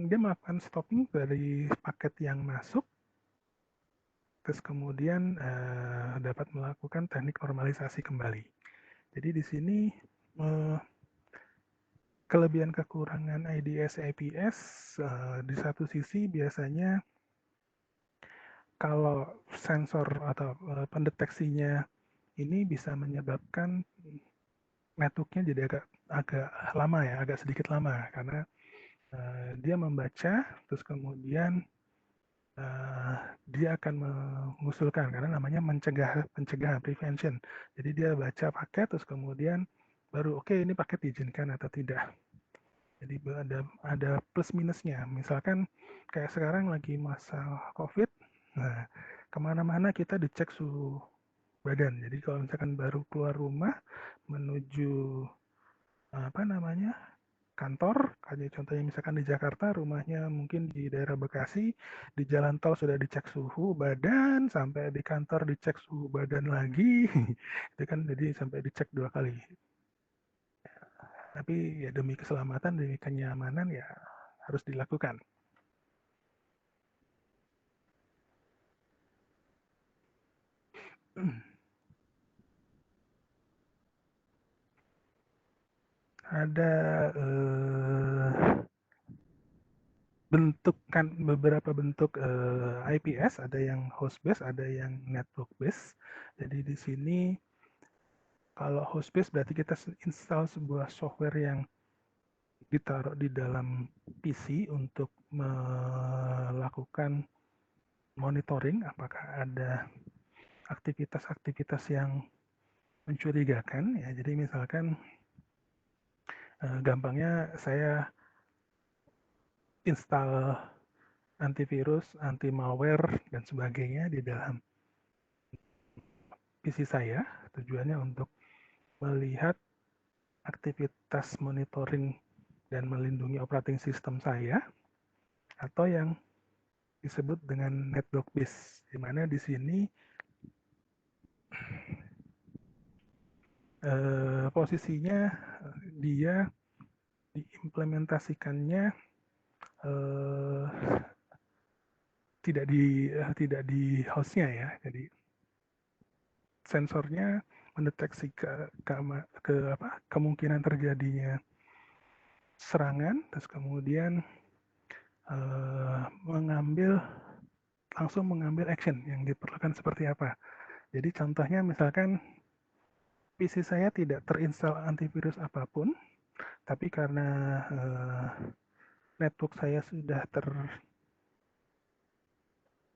dia melakukan stopping dari paket yang masuk, terus kemudian dapat melakukan teknik normalisasi kembali. Jadi di sini kelebihan kekurangan IDS IPS di satu sisi biasanya kalau sensor atau pendeteksinya ini bisa menyebabkan networknya jadi agak lama ya, agak sedikit lama karena dia membaca terus kemudian dia akan mengusulkan karena namanya pencegahan prevention. Jadi dia baca paket terus kemudian baru ini paket diizinkan atau tidak. Jadi ada plus minusnya. Misalkan kayak sekarang lagi masa COVID, nah kemana-mana kita dicek suhu badan. Jadi kalau misalkan baru keluar rumah menuju kantor, kayak contohnya misalkan di Jakarta, rumahnya mungkin di daerah Bekasi, di jalan tol sudah dicek suhu badan, sampai di kantor dicek suhu badan lagi, itu kan jadi sampai dicek 2 kali. Tapi ya demi keselamatan, demi kenyamanan ya harus dilakukan. Ada beberapa bentuk IPS, ada yang host base, ada yang network base. Jadi di sini kalau host base berarti kita install sebuah software yang ditaruh di dalam PC untuk melakukan monitoring apakah ada aktivitas-aktivitas yang mencurigakan ya. Jadi misalkan gampangnya saya install antivirus, anti malware dan sebagainya di dalam PC saya. Tujuannya untuk melihat aktivitas monitoring dan melindungi operating system saya, atau yang disebut dengan network base, di mana di sini posisinya dia diimplementasikannya tidak di hostnya ya. Jadi sensornya mendeteksi kemungkinan terjadinya serangan, terus kemudian langsung mengambil action yang diperlukan seperti apa. Jadi contohnya misalkan PC saya tidak terinstall antivirus apapun, tapi karena network saya sudah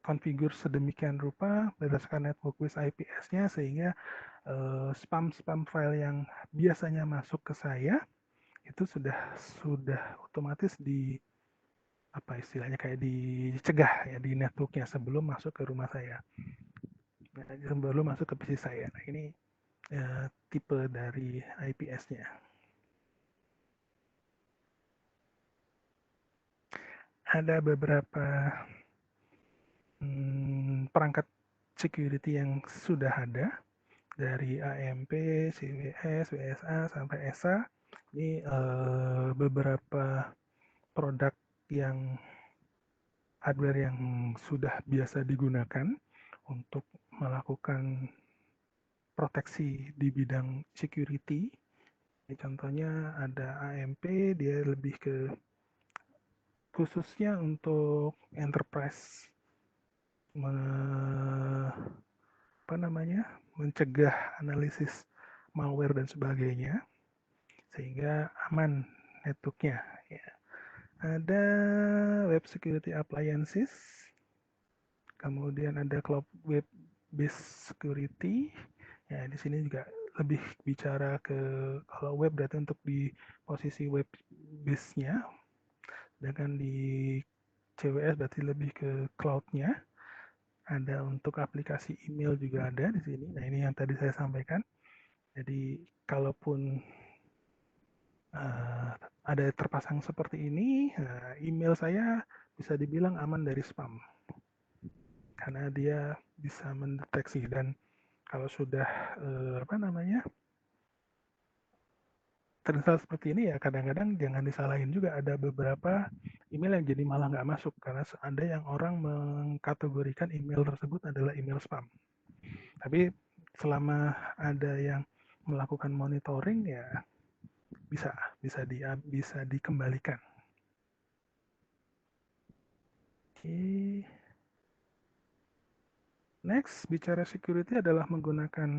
terkonfigur sedemikian rupa berdasarkan network with IPS-nya, sehingga spam-spam file yang biasanya masuk ke saya itu sudah otomatis apa istilahnya kayak dicegah ya di networknya sebelum masuk ke rumah saya, sebelum masuk ke PC saya. Nah, ini tipe dari IPS-nya. Ada beberapa perangkat security yang sudah ada dari AMP, CWS, WSA sampai ESA. Ini beberapa produk yang hardware yang sudah biasa digunakan untuk melakukan proteksi di bidang security. Ini contohnya ada AMP, dia lebih ke khususnya untuk enterprise mencegah analisis malware dan sebagainya sehingga aman networknya ya. Ada web security appliances, kemudian ada cloud web based security ya. Di sini juga lebih bicara ke kalau web berarti untuk di posisi web base-nya, sedangkan di CWS berarti lebih ke cloud-nya. Ada untuk aplikasi email juga ada di sini. Nah, ini yang tadi saya sampaikan. Jadi kalaupun ada terpasang seperti ini, email saya bisa dibilang aman dari spam karena dia bisa mendeteksi. Dan kalau sudah terinstall seperti ini ya, kadang-kadang jangan disalahin juga, ada beberapa email yang jadi malah nggak masuk karena ada yang orang mengkategorikan email tersebut adalah email spam. Tapi selama ada yang melakukan monitoring ya bisa dikembalikan. Oke. Next, bicara security adalah menggunakan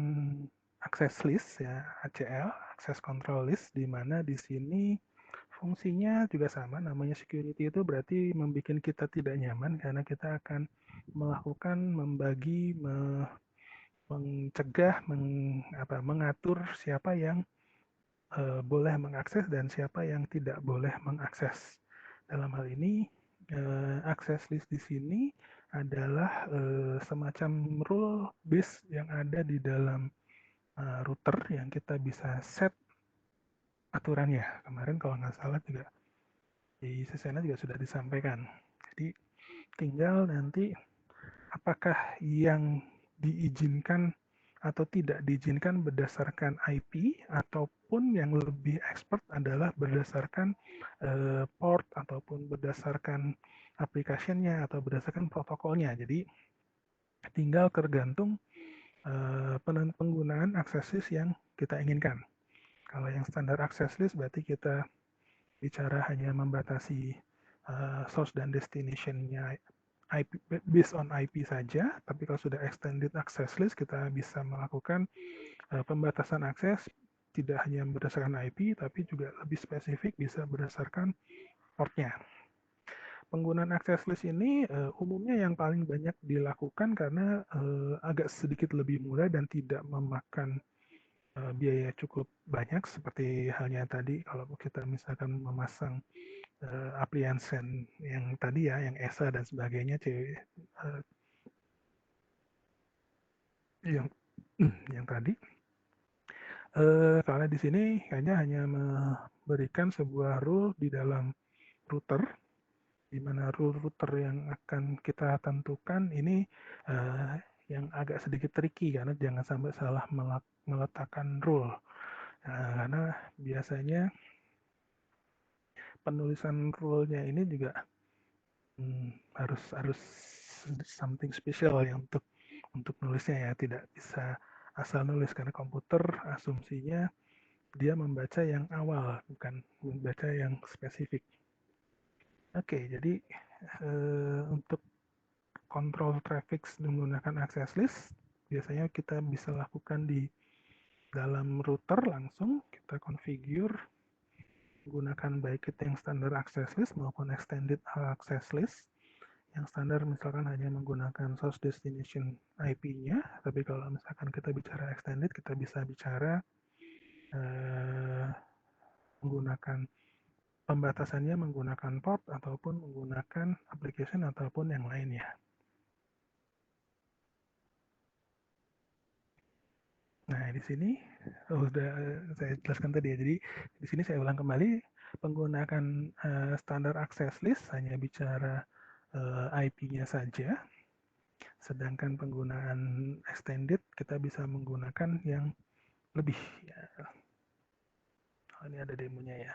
access list ya, ACL, access control list, di mana di sini fungsinya juga sama, namanya security itu berarti membuat kita tidak nyaman karena kita akan melakukan membagi, mencegah, mengatur siapa yang boleh mengakses dan siapa yang tidak boleh mengakses. Dalam hal ini, access list di sini adalah semacam rule base yang ada di dalam router yang kita bisa set aturannya. Kemarin kalau nggak salah juga di Sesena juga sudah disampaikan. Jadi tinggal nanti apakah yang diizinkan atau tidak diizinkan berdasarkan IP ataupun yang lebih expert adalah berdasarkan port ataupun berdasarkan aplikasinya atau berdasarkan protokolnya. Jadi tinggal tergantung penggunaan access list yang kita inginkan. Kalau yang standar access list berarti kita bicara hanya membatasi source dan destination-nya IP, based on IP saja, tapi kalau sudah extended access list kita bisa melakukan pembatasan akses tidak hanya berdasarkan IP, tapi juga lebih spesifik bisa berdasarkan portnya. Penggunaan access list ini umumnya yang paling banyak dilakukan karena agak sedikit lebih mudah dan tidak memakan biaya cukup banyak seperti halnya tadi kalau kita misalkan memasang appliance yang tadi ya, yang ESA dan sebagainya, yang yang tadi. Karena di sini hanya memberikan sebuah rule di dalam router, di mana rule router yang akan kita tentukan ini yang agak sedikit tricky karena jangan sampai salah meletakkan rule. Karena biasanya penulisan rule-nya ini juga harus something special ya untuk nulisnya ya, tidak bisa asal nulis karena komputer asumsinya dia membaca yang awal bukan membaca yang spesifik. Oke, jadi untuk kontrol traffic menggunakan access list biasanya kita bisa lakukan di dalam router langsung kita configure menggunakan baik itu yang standar access list maupun extended access list. Yang standar misalkan hanya menggunakan source destination IP-nya, tapi kalau misalkan kita bicara extended, kita bisa bicara menggunakan pembatasannya menggunakan port ataupun menggunakan application ataupun yang lainnya. Nah, di sini sudah saya jelaskan tadi ya. Jadi di sini saya ulang kembali penggunaan standar access list hanya bicara IP-nya saja. Sedangkan penggunaan extended kita bisa menggunakan yang lebih. Ya. Oh, ini ada demonya ya.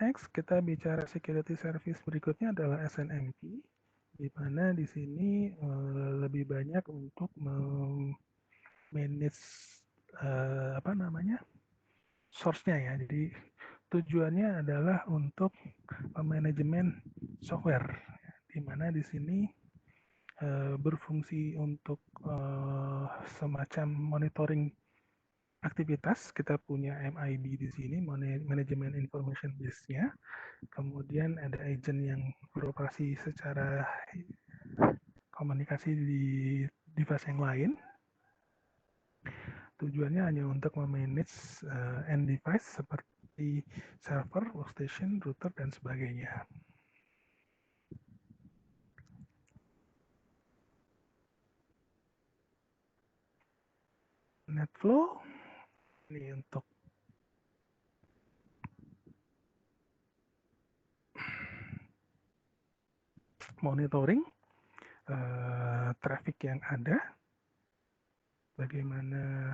Next, kita bicara security service berikutnya adalah SNMP, di mana di sini lebih banyak untuk manage source-nya ya. Jadi tujuannya adalah untuk manajemen software, di mana di sini berfungsi untuk semacam monitoring aktivitas. Kita punya MIB di sini, Management Information Base-nya. Kemudian ada agent yang beroperasi secara komunikasi di device yang lain. Tujuannya hanya untuk memanage end device seperti server, workstation, router, dan sebagainya. NetFlow ini untuk monitoring traffic yang ada, bagaimana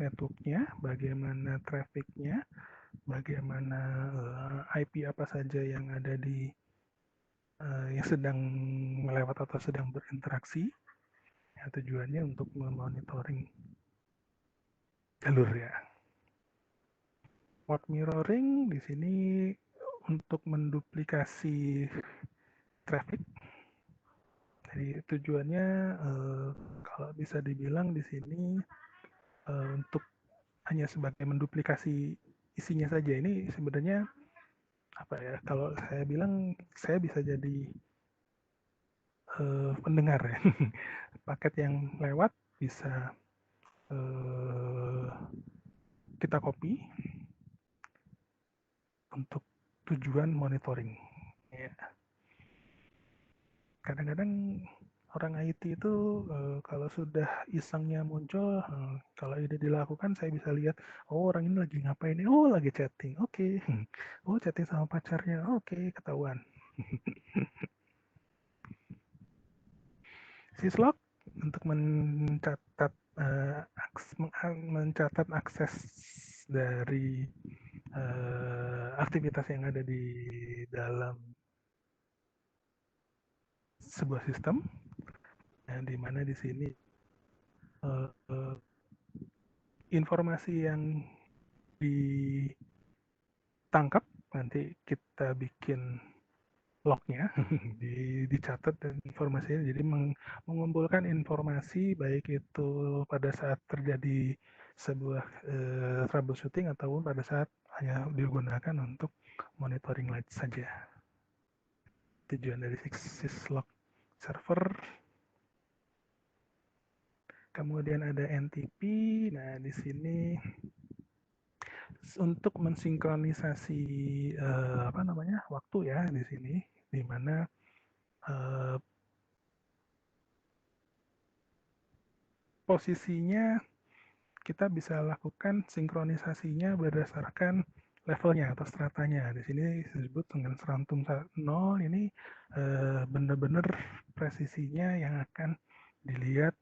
networknya, bagaimana trafficnya, bagaimana IP apa saja yang ada di yang sedang melewat atau sedang berinteraksi. Ya, tujuannya untuk memonitoring jalur ya. Port mirroring di sini untuk menduplikasi traffic. Jadi tujuannya kalau bisa dibilang di sini untuk hanya sebagai menduplikasi isinya saja. Ini sebenarnya apa ya? Kalau saya bilang saya bisa jadi pendengar ya. Paket yang lewat bisa kita copy untuk tujuan monitoring. Ya. Kadang-kadang orang IT itu kalau sudah isengnya muncul, kalau ini dilakukan saya bisa lihat, oh orang ini lagi ngapain nih? Oh lagi chatting, oke. Oh chatting sama pacarnya, oke ketahuan. Syslog untuk mencatat mencatat akses dari aktivitas yang ada di dalam sebuah sistem, di mana di sini informasi yang ditangkap nanti kita bikin lognya, dicatat dan informasinya, jadi mengumpulkan informasi baik itu pada saat terjadi sebuah troubleshooting ataupun pada saat hanya digunakan untuk monitoring light saja. Tujuan dari syslog server. Kemudian ada NTP. Nah, di sini untuk mensinkronisasi waktu ya di sini, di mana posisinya kita bisa lakukan sinkronisasinya berdasarkan levelnya atau stratanya. Di sini disebut dengan Strattum 0, ini benar-benar presisinya yang akan dilihat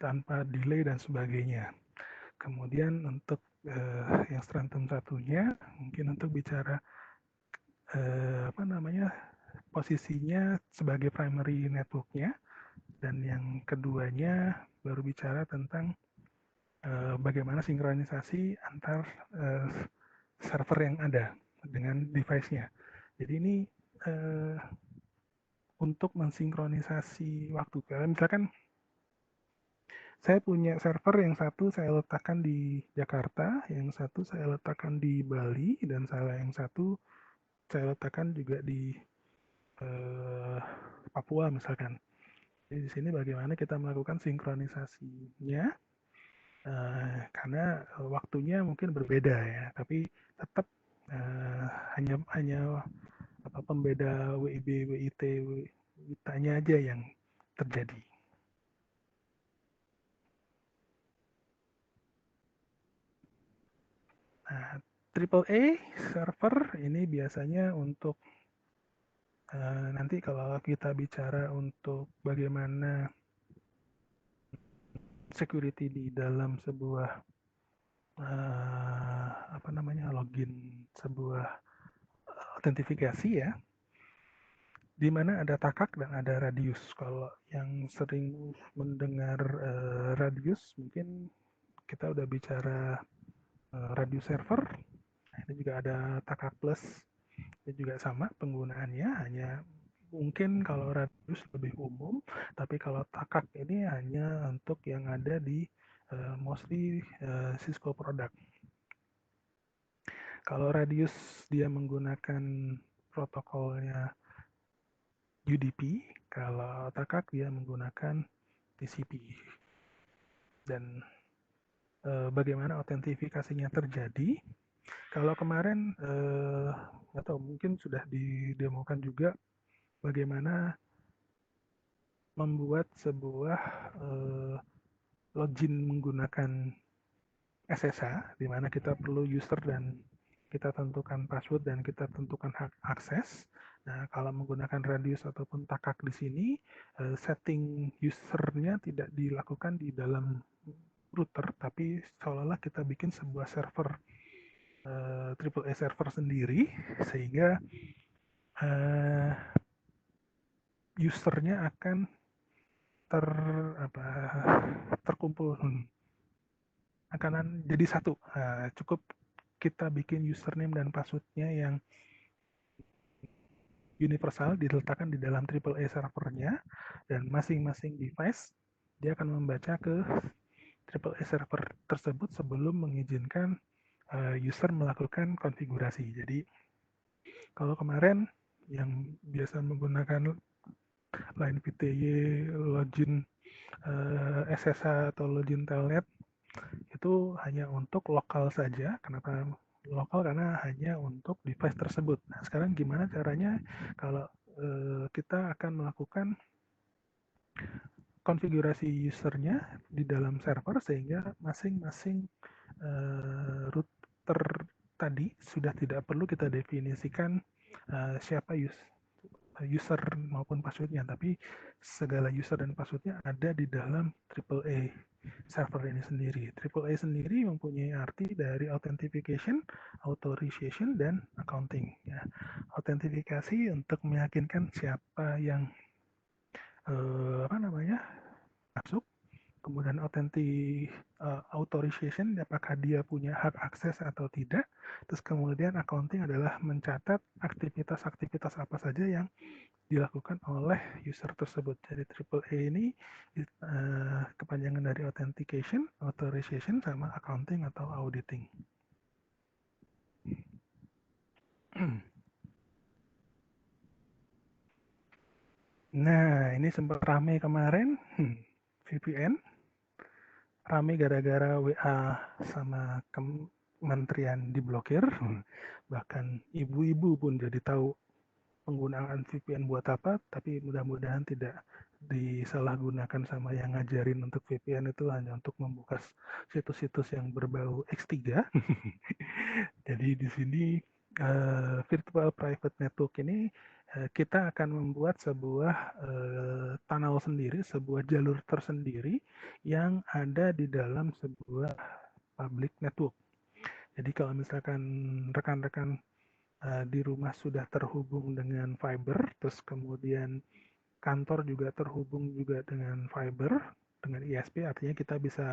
tanpa delay dan sebagainya. Kemudian untuk yang Strattum 1-nya mungkin untuk bicara posisinya sebagai primary network-nya, dan yang keduanya baru bicara tentang bagaimana sinkronisasi antar server yang ada dengan device-nya. Jadi ini untuk mensinkronisasi waktu. Karena misalkan saya punya server yang satu saya letakkan di Jakarta, yang satu saya letakkan di Bali, dan yang satu saya letakkan juga di Papua misalkan. Jadi di sini bagaimana kita melakukan sinkronisasinya, karena waktunya mungkin berbeda ya, tapi tetap hanya pembeda WIB, WIT, WITA-nya aja yang terjadi. Nah, AAA server ini biasanya untuk nanti kalau kita bicara untuk bagaimana security di dalam sebuah login sebuah autentifikasi ya, di mana ada takak dan ada radius. Kalau yang sering mendengar radius, mungkin kita udah bicara radius server. Ini juga ada takak plus, ini juga sama penggunaannya, hanya mungkin kalau radius lebih umum, tapi kalau takak ini hanya untuk yang ada di mostly Cisco product. Kalau radius dia menggunakan protokolnya UDP, kalau takak dia menggunakan TCP. Dan bagaimana autentifikasinya terjadi? Kalau kemarin atau mungkin sudah didemokan juga bagaimana membuat sebuah login menggunakan SSH, di mana kita perlu user dan kita tentukan password dan kita tentukan hak akses. Nah, kalau menggunakan radius ataupun takak di sini, setting usernya tidak dilakukan di dalam router, tapi seolah-olah kita bikin sebuah server AAA server sendiri, sehingga usernya akan terkumpul, akan jadi satu. Cukup kita bikin username dan passwordnya yang universal, diletakkan di dalam AAA servernya, dan masing-masing device dia akan membaca ke AAA server tersebut sebelum mengizinkan user melakukan konfigurasi. Jadi kalau kemarin yang biasa menggunakan line VTY, login SSH atau login telnet, itu hanya untuk lokal saja. Kenapa lokal? Karena hanya untuk device tersebut. Nah, sekarang gimana caranya kalau kita akan melakukan konfigurasi usernya di dalam server sehingga masing-masing router tadi sudah tidak perlu kita definisikan siapa user maupun passwordnya, tapi segala user dan passwordnya ada di dalam AAA server ini sendiri. AAA sendiri mempunyai arti dari authentication, authorization, dan accounting. Ya. Autentifikasi untuk meyakinkan siapa yang masuk, kemudian authorization apakah dia punya hak akses atau tidak, terus kemudian accounting adalah mencatat aktivitas-aktivitas apa saja yang dilakukan oleh user tersebut. Jadi AAA ini kepanjangan dari authentication, authorization, sama accounting atau auditing. Nah, ini sempat ramai kemarin, VPN. Ramai gara-gara WA sama kementerian diblokir. Bahkan ibu-ibu pun jadi tahu penggunaan VPN buat apa, tapi mudah-mudahan tidak disalahgunakan sama yang ngajarin untuk VPN itu hanya untuk membuka situs-situs yang berbau X3. Jadi di sini virtual private network ini kita akan membuat sebuah tunnel sendiri, sebuah jalur tersendiri yang ada di dalam sebuah public network. Jadi kalau misalkan rekan-rekan di rumah sudah terhubung dengan fiber, terus kemudian kantor juga terhubung juga dengan fiber, dengan ISP, artinya kita bisa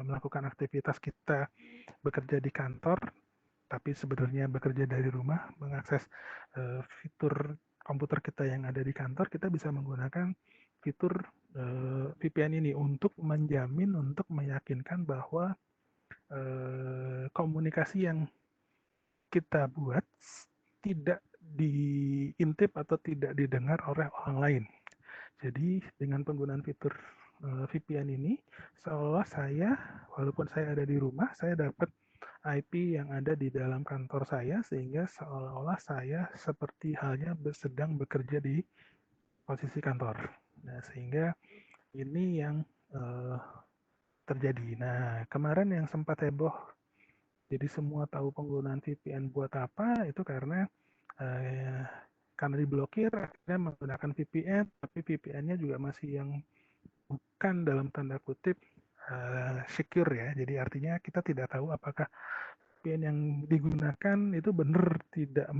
melakukan aktivitas kita bekerja di kantor, tapi sebenarnya bekerja dari rumah, mengakses fitur komputer kita yang ada di kantor, kita bisa menggunakan fitur VPN ini untuk menjamin, untuk meyakinkan bahwa komunikasi yang kita buat tidak diintip atau tidak didengar oleh orang lain. Jadi dengan penggunaan fitur VPN ini, seolah saya, walaupun saya ada di rumah, saya dapat IP yang ada di dalam kantor saya, sehingga seolah-olah saya seperti halnya sedang bekerja di posisi kantor. Nah, sehingga ini yang terjadi. Nah, kemarin yang sempat heboh, jadi semua tahu penggunaan VPN buat apa, itu karena diblokir, akhirnya menggunakan VPN, tapi VPN-nya juga masih yang bukan dalam tanda kutip secure ya. Jadi artinya kita tidak tahu apakah VPN yang digunakan itu benar tidak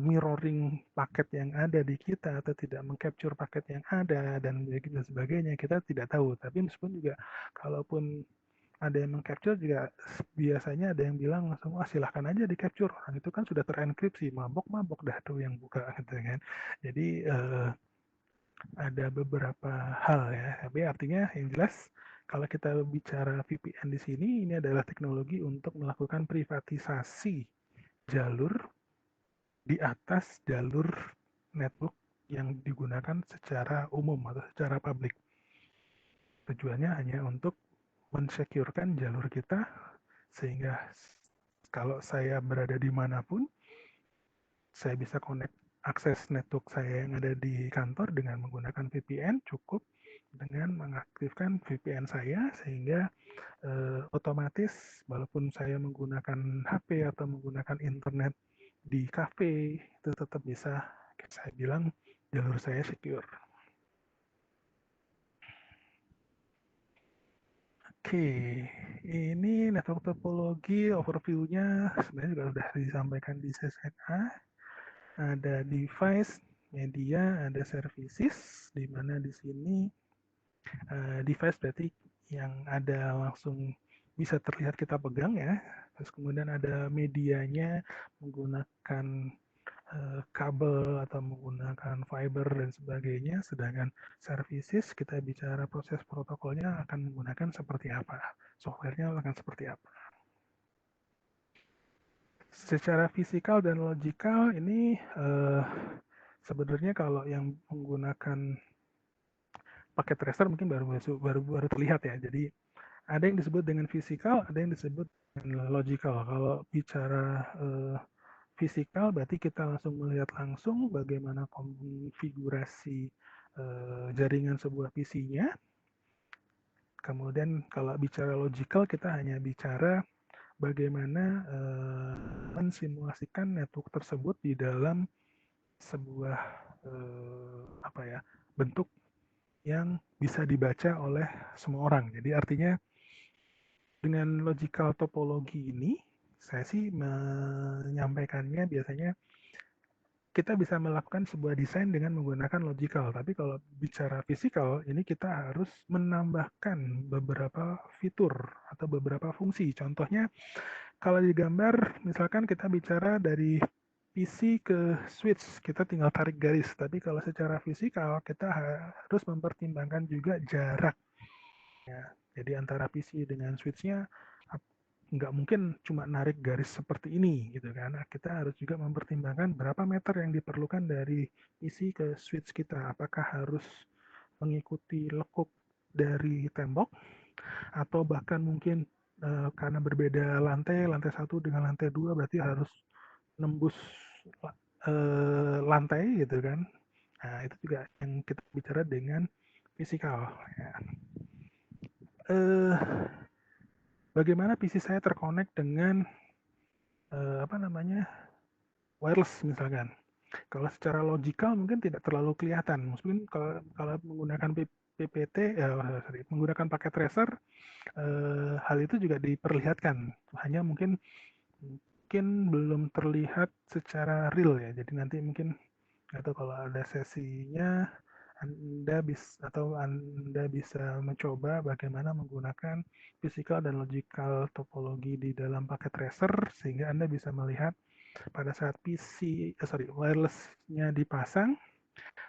mirroring paket yang ada di kita atau tidak mengcapture paket yang ada dan sebagainya, kita tidak tahu. Tapi meskipun juga kalaupun ada yang mengcapture juga biasanya ada yang bilang langsung silahkan aja di capture, orang itu kan sudah terenkripsi, mabok dah tuh yang buka gitu kan. Jadi ada beberapa hal ya, tapi artinya yang jelas kalau kita bicara VPN di sini, ini adalah teknologi untuk melakukan privatisasi jalur di atas jalur network yang digunakan secara umum atau secara publik. Tujuannya hanya untuk mensecurekan jalur kita sehingga kalau saya berada dimanapun, saya bisa connect akses network saya yang ada di kantor dengan menggunakan VPN, cukup dengan mengaktifkan VPN saya sehingga otomatis walaupun saya menggunakan HP atau menggunakan internet di kafe itu tetap bisa saya bilang jalur saya secure. Oke, ini network topologi overview-nya sebenarnya juga sudah disampaikan di sesi A. Ada device, media, ada services, di mana di sini device berarti yang ada langsung bisa terlihat kita pegang ya. Terus kemudian ada medianya menggunakan kabel atau menggunakan fiber dan sebagainya, sedangkan services kita bicara proses protokolnya akan menggunakan seperti apa, softwarenya akan seperti apa. Secara fisikal dan logikal ini sebenarnya kalau yang menggunakan paket tracer mungkin baru terlihat ya. Jadi ada yang disebut dengan fisikal, ada yang disebut dengan logikal. Kalau bicara fisikal berarti kita langsung melihat langsung bagaimana konfigurasi jaringan sebuah PC-nya. Kemudian kalau bicara logical, kita hanya bicara bagaimana mensimulasikan network tersebut di dalam sebuah bentuk yang bisa dibaca oleh semua orang. Jadi artinya dengan logical topologi ini, saya sih menyampaikannya biasanya kita bisa melakukan sebuah desain dengan menggunakan logical. Tapi kalau bicara physical, ini kita harus menambahkan beberapa fitur atau beberapa fungsi. Contohnya, kalau di gambar, misalkan kita bicara dari PC ke switch, kita tinggal tarik garis. Tapi kalau secara fisikal, kita harus mempertimbangkan juga jarak. Ya, jadi antara PC dengan switch-nya, nggak mungkin cuma narik garis seperti ini gitu kan. Kita harus juga mempertimbangkan berapa meter yang diperlukan dari PC ke switch kita. Apakah harus mengikuti lekuk dari tembok atau bahkan mungkin karena berbeda lantai 1 dengan lantai 2 berarti harus nembus lantai gitu kan. Nah, itu juga yang kita bicara dengan fisikal. Ya. Bagaimana PC saya terkonek dengan wireless misalkan. Kalau secara logikal mungkin tidak terlalu kelihatan. Mungkin kalau menggunakan menggunakan paket tracer, hal itu juga diperlihatkan. Hanya mungkin belum terlihat secara real ya. Jadi nanti mungkin atau kalau ada sesinya Anda bisa mencoba bagaimana menggunakan physical dan logical topologi di dalam paket tracer sehingga Anda bisa melihat pada saat wireless-nya dipasang,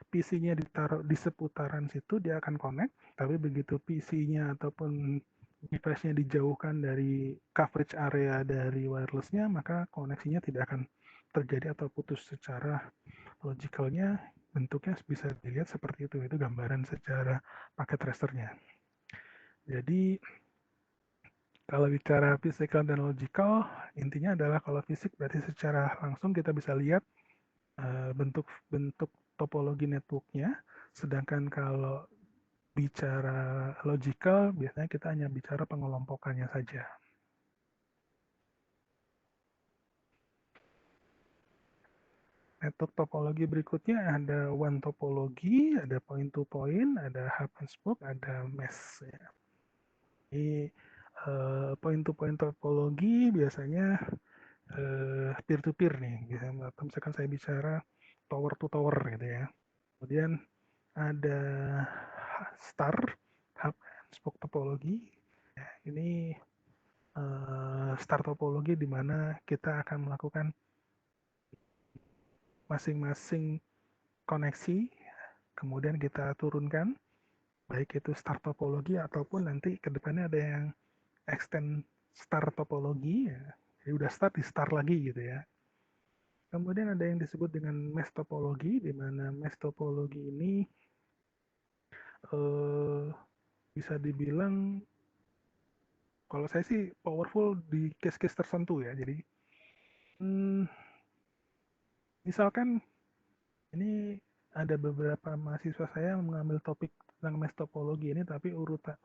PC-nya ditaruh di seputaran situ dia akan connect, tapi begitu PC-nya ataupun device-nya dijauhkan dari coverage area dari wireless-nya, maka koneksinya tidak akan terjadi atau putus. Secara logicalnya bentuknya bisa dilihat seperti itu gambaran secara paket tracernya. Jadi kalau bicara physical dan logical, intinya adalah kalau fisik berarti secara langsung kita bisa lihat bentuk topologi networknya, sedangkan kalau bicara logical biasanya kita hanya bicara pengelompokannya saja. Network topologi berikutnya ada one topologi, ada point to point, ada hub and spoke, ada mesh. Ya. Ini point to point topologi biasanya peer to peer nih. Misalkan saya bicara tower to tower gitu ya. Kemudian ada star hub and spoke topologi. Ya, ini star topologi di mana kita akan melakukan masing-masing koneksi, kemudian kita turunkan, baik itu star topologi ataupun nanti ke depannya ada yang extend star topologi, ya. Jadi udah start di star lagi gitu ya. Kemudian ada yang disebut dengan mesh topologi, di mana mesh topologi ini bisa dibilang kalau saya sih powerful di case-case tertentu ya. Jadi misalkan ini ada beberapa mahasiswa saya yang mengambil topik tentang mesh topologi ini, tapi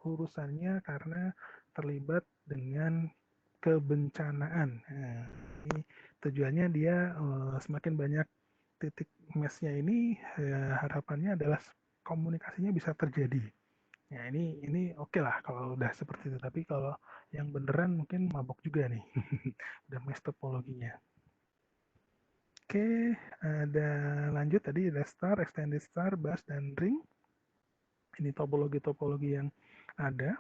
urusannya karena terlibat dengan kebencanaan. Nah, ini tujuannya dia semakin banyak titik mesh-nya ini, harapannya adalah komunikasinya bisa terjadi. Ya ini oke lah kalau udah seperti itu, tapi kalau yang beneran mungkin mabok juga nih, udah mesh topologinya. Oke, ada lanjut tadi ada star, extended star, bus, dan ring. Ini topologi-topologi yang ada,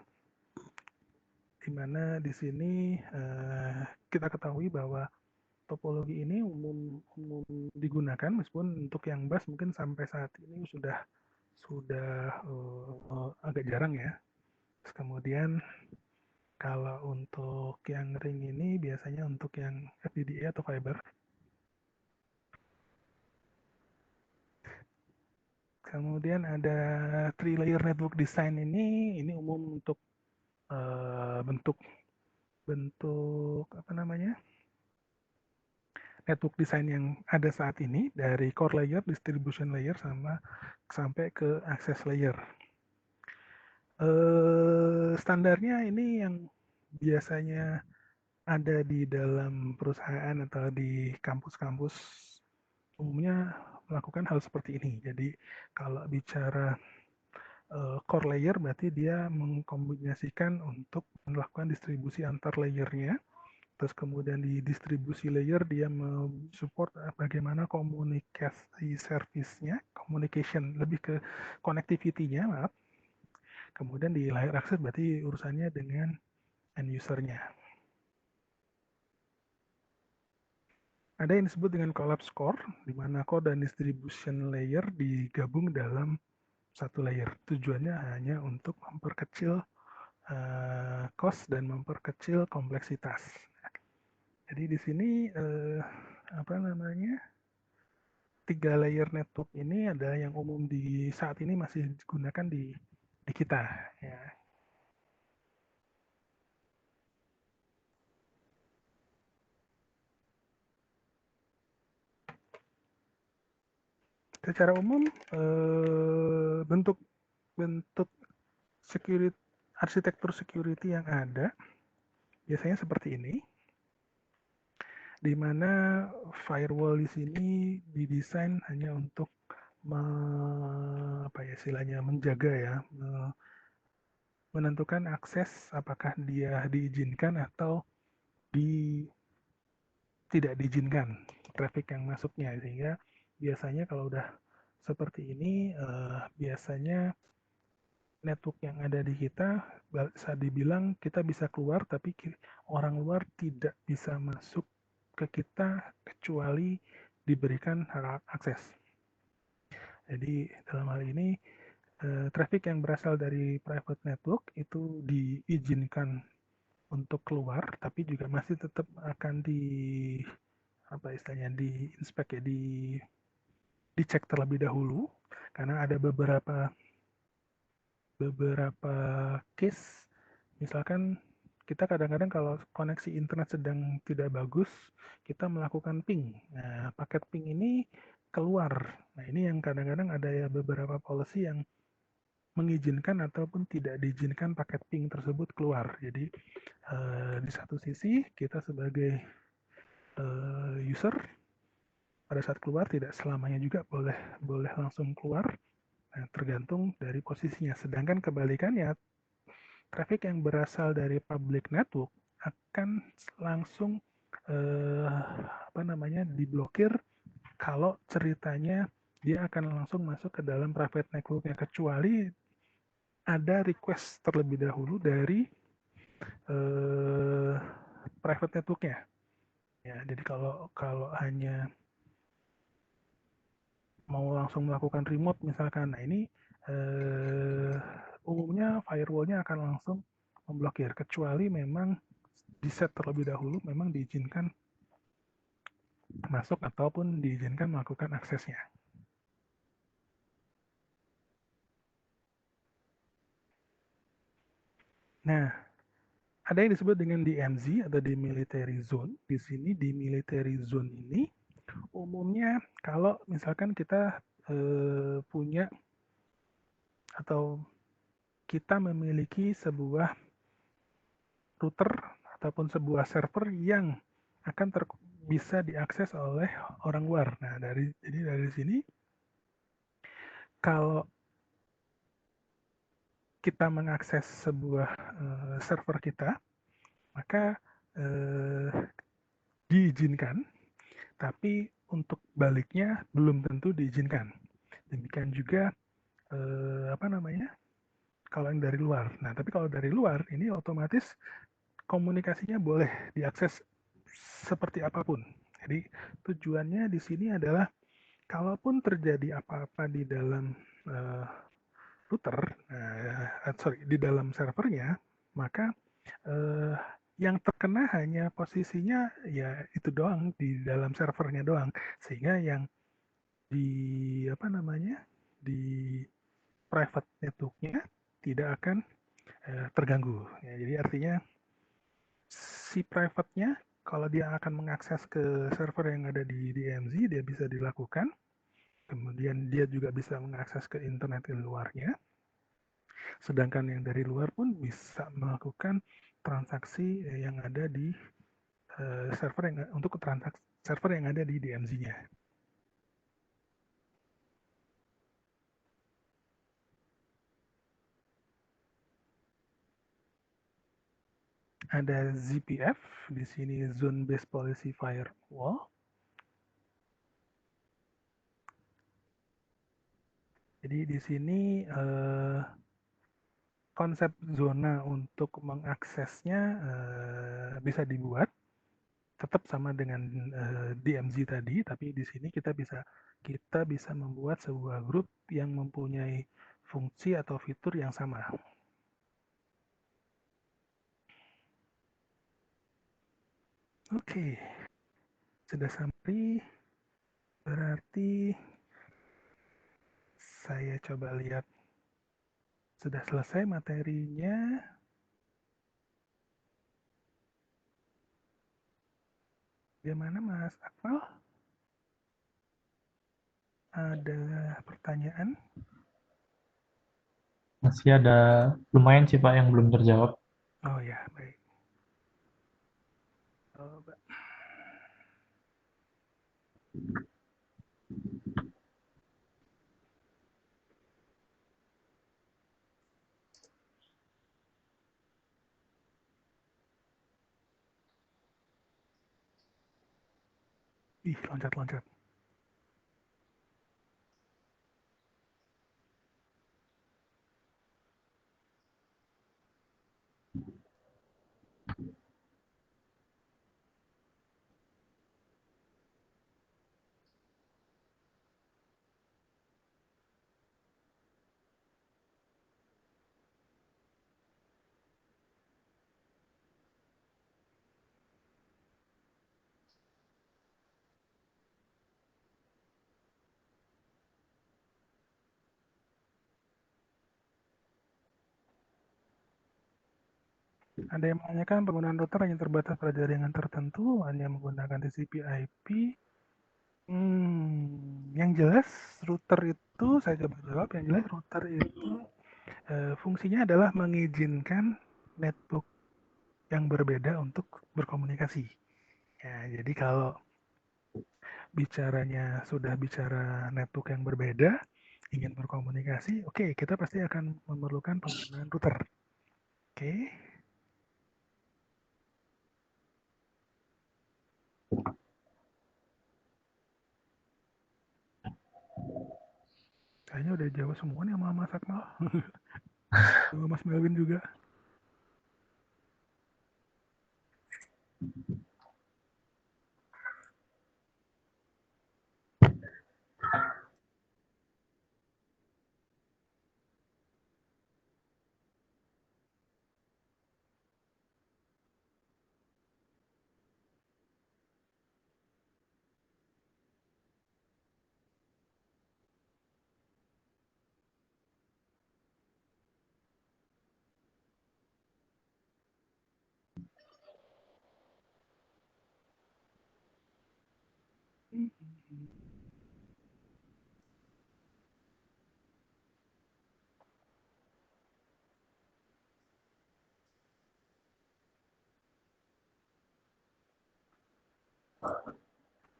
di mana di sini kita ketahui bahwa topologi ini umum digunakan, meskipun untuk yang bus mungkin sampai saat ini sudah agak jarang ya. Terus kemudian kalau untuk yang ring ini biasanya untuk yang FDDI atau fiber. Kemudian ada three layer network design ini umum untuk bentuk network design yang ada saat ini, dari core layer, distribution layer, sampai ke access layer. Standarnya ini yang biasanya ada di dalam perusahaan atau di kampus-kampus umumnya melakukan hal seperti ini. Jadi kalau bicara core layer berarti dia mengkombinasikan untuk melakukan distribusi antar layernya. Terus kemudian di distribusi layer dia mensupport bagaimana komunikasi service-nya, communication, lebih ke connectivity-nya, maaf. Kemudian di layer access berarti urusannya dengan end user-nya. Ada yang disebut dengan collapse core, di mana core dan distribution layer digabung dalam satu layer. Tujuannya hanya untuk memperkecil cost dan memperkecil kompleksitas. Jadi di sini apa namanya, 3 layer network ini adalah yang umum di saat ini masih digunakan di kita. Ya. Secara umum bentuk security, arsitektur security yang ada biasanya seperti ini, di mana firewall di sini didesain hanya untuk apa ya istilahnya, menjaga ya, menentukan akses apakah dia diizinkan atau tidak diizinkan traffic yang masuknya, sehingga biasanya kalau udah seperti ini biasanya network yang ada di kita bisa dibilang kita bisa keluar, tapi orang luar tidak bisa masuk ke kita kecuali diberikan hak akses. Jadi dalam hal ini traffic yang berasal dari private network itu diizinkan untuk keluar, tapi juga masih tetap akan apa istilahnya, diinspek ya, dicek terlebih dahulu, karena ada beberapa case, misalkan kita kadang-kadang kalau koneksi internet sedang tidak bagus, kita melakukan ping. Nah, paket ping ini keluar. Nah, ini yang kadang-kadang ada ya beberapa policy yang mengizinkan ataupun tidak diizinkan paket ping tersebut keluar. Jadi di satu sisi kita sebagai user pada saat keluar tidak selamanya juga boleh langsung keluar. Nah, tergantung dari posisinya. Sedangkan kebalikannya, traffic yang berasal dari public network akan langsung apa namanya, diblokir kalau ceritanya dia akan langsung masuk ke dalam private networknya, kecuali ada request terlebih dahulu dari private networknya. Ya, jadi kalau hanya mau langsung melakukan remote misalkan, nah ini umumnya firewall-nya akan langsung memblokir, kecuali memang di set terlebih dahulu, memang diizinkan masuk ataupun diizinkan melakukan aksesnya. Nah, ada yang disebut dengan DMZ atau di military zone. Di sini di military zone ini umumnya kalau misalkan kita punya atau kita memiliki sebuah router ataupun sebuah server yang akan bisa diakses oleh orang luar. Nah, jadi dari sini kalau kita mengakses sebuah server kita, maka diizinkan, tapi untuk baliknya belum tentu diizinkan. Demikian juga apa namanya, kalau yang dari luar. Nah, tapi kalau dari luar ini otomatis komunikasinya boleh diakses seperti apapun. Jadi tujuannya di sini adalah kalaupun terjadi apa-apa di dalam router, di dalam servernya, maka yang terkena hanya posisinya ya itu doang, di dalam servernya doang, sehingga yang di apa namanya, di private networknya tidak akan terganggu. Ya, jadi artinya si private-nya Kalau dia akan mengakses ke server yang ada di DMZ, dia bisa dilakukan. Kemudian dia juga bisa mengakses ke internet di luarnya. Sedangkan yang dari luar pun bisa melakukan transaksi yang ada di server yang untuk transaksi server yang ada di DMZ-nya. Ada ZPF, di sini Zone Based Policy Firewall. Jadi di sini konsep zona untuk mengaksesnya bisa dibuat tetap sama dengan DMZ tadi, tapi di sini kita bisa membuat sebuah grup yang mempunyai fungsi atau fitur yang sama. Oke, sudah sampai. Berarti saya coba lihat sudah selesai materinya. Bagaimana Mas Akmal? Ada pertanyaan? Masih ada lumayan sih Pak yang belum terjawab. Oh ya, baik. Coba. Ih, loncat-loncat. Ada yang menanyakan penggunaan router hanya terbatas pada jaringan tertentu, hanya menggunakan TCP/IP. Yang jelas router itu saya coba jawab. Yang jelas router itu fungsinya adalah mengizinkan network yang berbeda untuk berkomunikasi. Ya, jadi kalau bicaranya sudah bicara network yang berbeda, ingin berkomunikasi, oke, kita pasti akan memerlukan penggunaan router. Oke. Kayaknya udah jawab semua nih sama Mas Akmal. Sama Mas Melvin juga.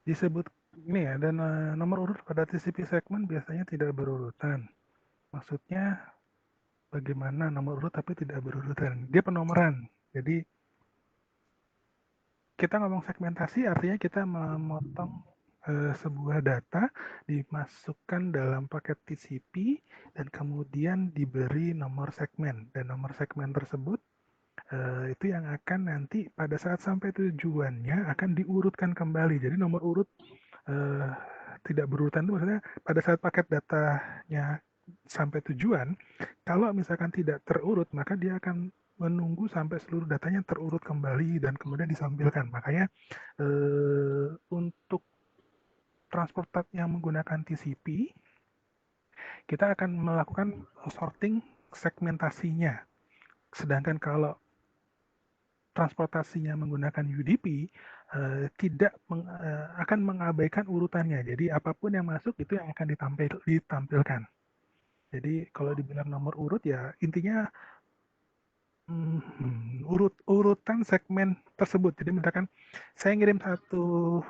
Disebut ini ya, dan nomor urut pada TCP segmen biasanya tidak berurutan. Maksudnya bagaimana nomor urut tapi tidak berurutan. Dia penomoran. Jadi kita ngomong segmentasi artinya kita memotong sebuah data dimasukkan dalam paket TCP dan kemudian diberi nomor segmen, dan nomor segmen tersebut itu yang akan nanti pada saat sampai tujuannya akan diurutkan kembali. Jadi nomor urut tidak berurutan itu maksudnya pada saat paket datanya sampai tujuan, kalau misalkan tidak terurut, maka dia akan menunggu sampai seluruh datanya terurut kembali dan kemudian disampilkan. Makanya untuk transport yang menggunakan TCP, kita akan melakukan sorting segmentasinya. Sedangkan kalau transportasinya menggunakan UDP, tidak akan mengabaikan urutannya. Jadi apapun yang masuk itu yang akan ditampilkan. Jadi kalau dibilang nomor urut ya intinya urutan segmen tersebut. Jadi misalkan saya ngirim satu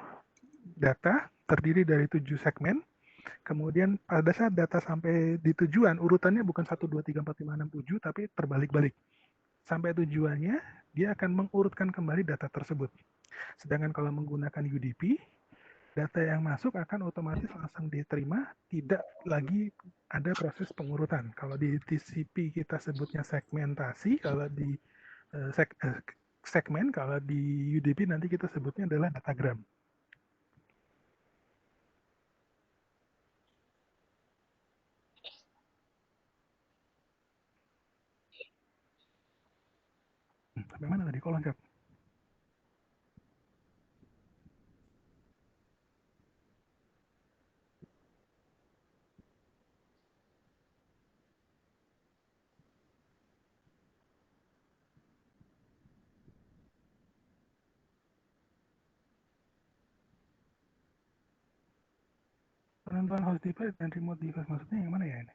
data terdiri dari 7 segmen, kemudian pada saat data sampai di tujuan urutannya bukan 1, 2, 3, 4, 5, 6, 7 tapi terbalik-balik. Sampai tujuannya dia akan mengurutkan kembali data tersebut. Sedangkan kalau menggunakan UDP, data yang masuk akan otomatis langsung diterima, tidak lagi ada proses pengurutan. Kalau di TCP kita sebutnya segmentasi, kalau di segmen, kalau di UDP nanti kita sebutnya adalah datagram. Sampai mana tadi? Kok loncat? Penentuan host device dan remote device maksudnya yang mana ya ini?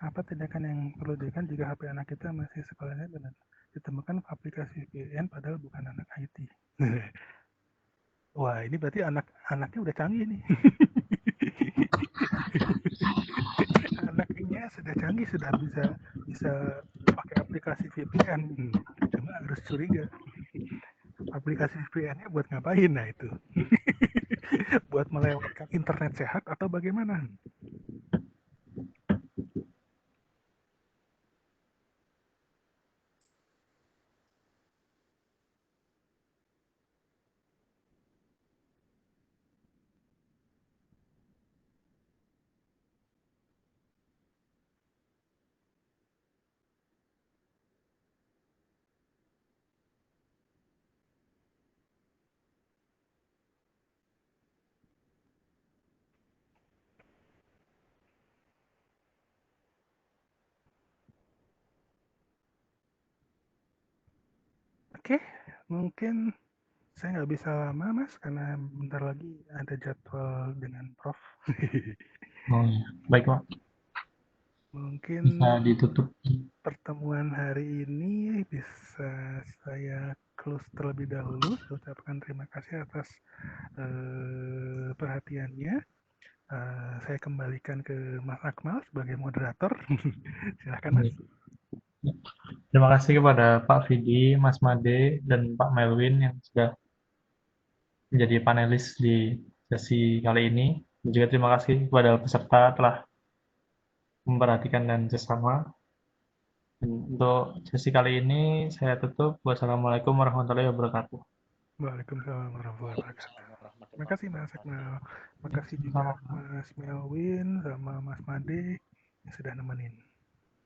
Apa tindakan yang perlu dilakukan jika HP anak kita masih sekolahnya dan ditemukan aplikasi VPN padahal bukan anak IT? Wah, ini berarti anaknya udah canggih nih. Anaknya sudah canggih, sudah bisa pakai aplikasi VPN. Cuma harus curiga. Aplikasi VPN-nya buat ngapain? Nah itu. Buat melewatkan internet sehat atau bagaimana? Oke, mungkin saya nggak bisa lama mas, karena bentar lagi ada jadwal dengan Prof. Oh ya, baik Pak. Mungkin Bisa ditutup. pertemuan hari ini bisa saya close terlebih dahulu. Saya ucapkan terima kasih atas perhatiannya. Saya kembalikan ke Mas Akmal sebagai moderator. Silahkan Mas. Terima kasih kepada Pak Vidi, Mas Made, dan Pak Melwin yang sudah menjadi panelis di sesi kali ini. Dan juga terima kasih kepada peserta telah memperhatikan dan bersama. Untuk sesi kali ini saya tutup. Wassalamualaikum warahmatullahi wabarakatuh. Waalaikumsalam warahmatullahi wabarakatuh. Waalaikumsalam Terima warahmatullahi kasih Mas Akmal. wabarakatuh. Terima Ya, kasih juga sama-sama. Mas Melwin sama Mas Made yang sudah nemenin.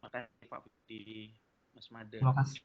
Makasih Pak Budi, Mas Made. Terima kasih.